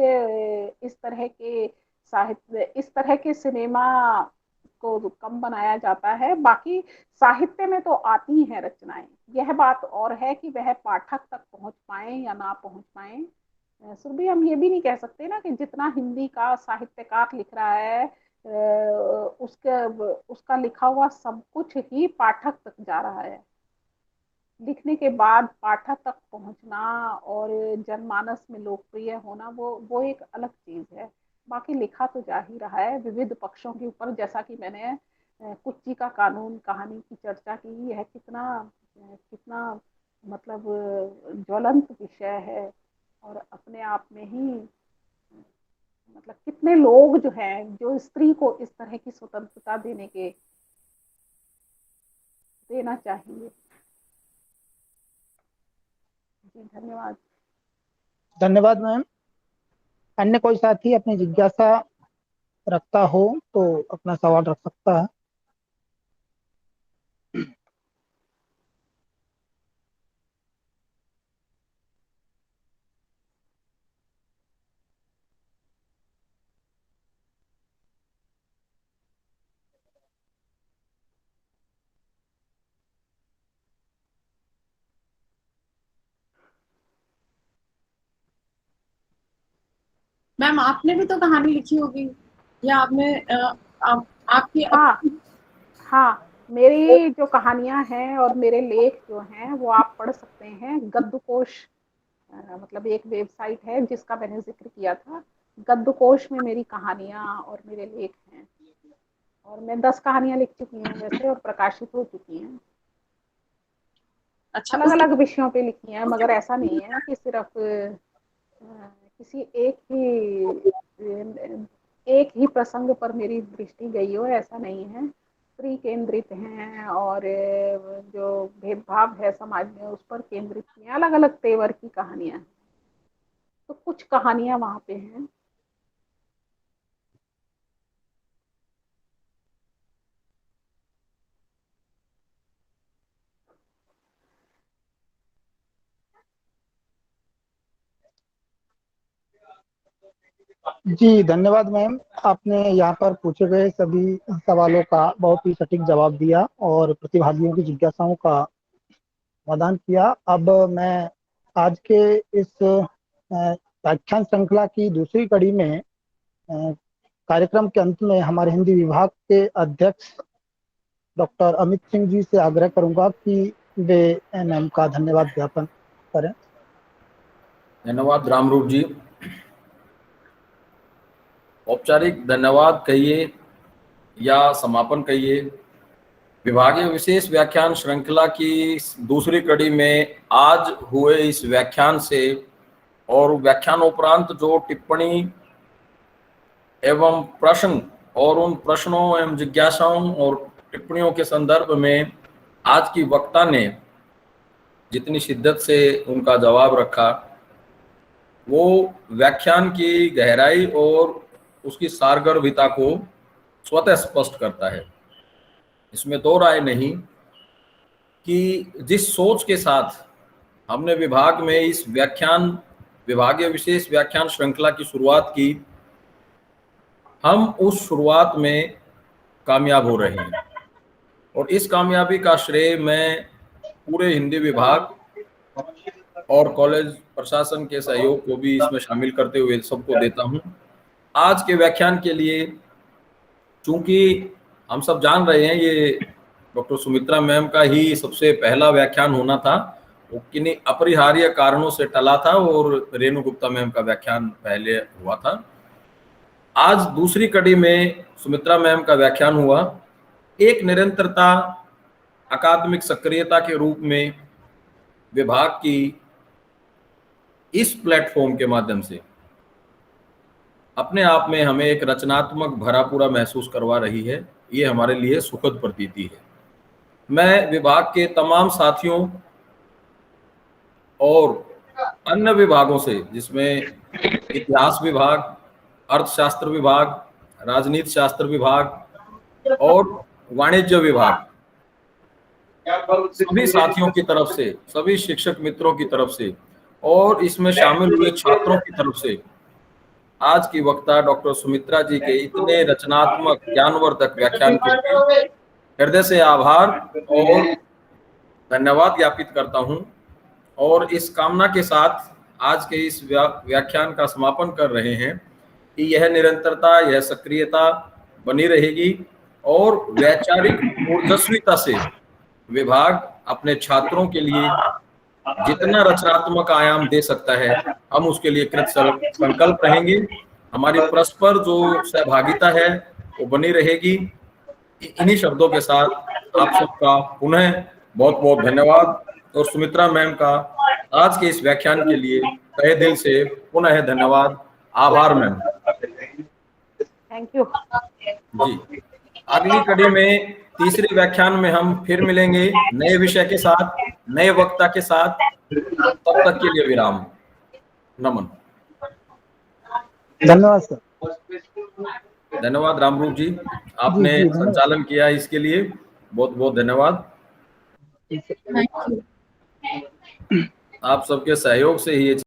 इस तरह के साहित्य, इस तरह के सिनेमा को कम बनाया जाता है। बाकी साहित्य में तो आती हैं रचनाएं, यह बात और है कि वह पाठक तक पहुंच पाए या ना पहुंच पाए। सुरभि, हम ये भी नहीं कह सकते ना कि जितना हिंदी का साहित्यकार लिख रहा है उसका उसका लिखा हुआ सब कुछ ही पाठक तक जा रहा है। लिखने के बाद पाठक तक पहुंचना और जनमानस में लोकप्रिय होना, वो एक अलग चीज है। बाकी लिखा तो जा ही रहा है विविध पक्षों के ऊपर। जैसा कि मैंने कुच्ची का कानून कहानी की चर्चा की, यह कितना कितना मतलब ज्वलंत विषय है, और अपने आप में ही मतलब कितने लोग जो हैं जो स्त्री को इस तरह की स्वतंत्रता देना चाहिए। जी धन्यवाद। धन्यवाद मैम। अन्य कोई साथी अपनी जिज्ञासा रखता हो तो अपना सवाल रख सकता है। मैम आपने भी तो कहानी लिखी होगी, या आपने आपकी हाँ, मेरी जो कहानियां हैं और मेरे लेख जो हैं वो आप पढ़ सकते हैं। गद्यकोश मतलब एक वेबसाइट है जिसका मैंने जिक्र किया था। गद्यकोश में मेरी कहानियां और मेरे लेख हैं, और मैं 10 कहानियां लिख चुकी हूँ वैसे, और प्रकाशित हो चुकी हैं। अच्छा, अलग अलग विषयों पे लिखी हैं, मगर ऐसा नहीं है कि सिर्फ किसी एक ही प्रसंग पर मेरी दृष्टि गई हो, ऐसा नहीं है। स्त्री केंद्रित हैं, और जो भेदभाव है समाज में उस पर केंद्रित हैं। अलग अलग तेवर की कहानियां हैं, तो कुछ कहानियां वहां पे हैं। जी धन्यवाद मैम। आपने यहाँ पर पूछे गए सभी सवालों का बहुत ही सटीक जवाब दिया और प्रतिभागियों की जिज्ञासाओं का समाधान किया। अब मैं आज के इस व्याख्यान श्रृंखला की दूसरी कड़ी में कार्यक्रम के अंत में हमारे हिंदी विभाग के अध्यक्ष डॉक्टर अमित सिंह जी से आग्रह करूंगा कि वे मैम का धन्यवाद ज्ञापन करें। धन्यवाद रामरूप जी। औपचारिक धन्यवाद कहिए या समापन कहिए, विभागीय विशेष व्याख्यान श्रृंखला की दूसरी कड़ी में आज हुए इस व्याख्यान से और व्याख्यानोपरांत जो टिप्पणी एवं प्रश्न और उन प्रश्नों एवं जिज्ञासाओं और टिप्पणियों के संदर्भ में आज की वक्ता ने जितनी शिद्दत से उनका जवाब रखा, वो व्याख्यान की गहराई और उसकी सारगर्भिता को स्वतः स्पष्ट करता है। इसमें दो राय नहीं कि जिस सोच के साथ हमने विभाग में इस विभागीय विशेष व्याख्यान श्रृंखला की शुरुआत की, हम उस शुरुआत में कामयाब हो रहे हैं, और इस कामयाबी का श्रेय मैं पूरे हिंदी विभाग और कॉलेज प्रशासन के सहयोग को भी इसमें शामिल करते हुए सबको देता हूं। आज के व्याख्यान के लिए, चूंकि हम सब जान रहे हैं ये डॉक्टर सुमित्रा मैम का ही सबसे पहला व्याख्यान होना था, वो किन्हीं अपरिहार्य कारणों से टला था और रेणु गुप्ता मैम का व्याख्यान पहले हुआ था। आज दूसरी कड़ी में सुमित्रा मैम का व्याख्यान हुआ। एक निरंतरता, अकादमिक सक्रियता के रूप में विभाग की इस प्लेटफॉर्म के माध्यम से अपने आप में हमें एक रचनात्मक भरा पूरा महसूस करवा रही है। ये हमारे लिए सुखद प्रतीति है। मैं विभाग के तमाम साथियों और अन्य विभागों से, जिसमें इतिहास विभाग, अर्थशास्त्र विभाग, राजनीति शास्त्र विभाग और वाणिज्य विभाग, सभी साथियों की तरफ से, सभी शिक्षक मित्रों की तरफ से और इसमें शामिल हुए छात्रों की तरफ से आज की वक्ता डॉक्टर सुमित्रा जी के इतने रचनात्मक ज्ञानवर्धक व्याख्यान के लिए हृदय से आभार और धन्यवाद ज्ञापित करता हूं। और इस कामना के साथ आज के इस व्याख्यान का समापन कर रहे हैं कि यह निरंतरता, यह सक्रियता बनी रहेगी और वैचारिक ऊर्जस्विता से विभाग अपने छात्रों के लिए जितना रचनात्मक आयाम दे सकता है हम उसके लिए कृत संकल्प रहेंगे। हमारी परस्पर जो सहभागिता है वो बनी रहेगी। इन्हीं शब्दों के साथ आप सबका पुनः बहुत बहुत धन्यवाद और सुमित्रा मैम का आज के इस व्याख्यान के लिए तहे दिल से पुनः धन्यवाद। आभार मैम। थैंक यू जी, अगली कड़ी में तीसरे व्याख्यान में हम फिर मिलेंगे नए विषय के साथ, नए वक्ता के साथ। तब तक के लिए विराम। नमन। धन्यवाद सर। धन्यवाद रामरूप जी, आपने जी, धन्यवाद। संचालन किया इसके लिए बहुत बहुत धन्यवाद। Thank you. आप सबके सहयोग से ही ये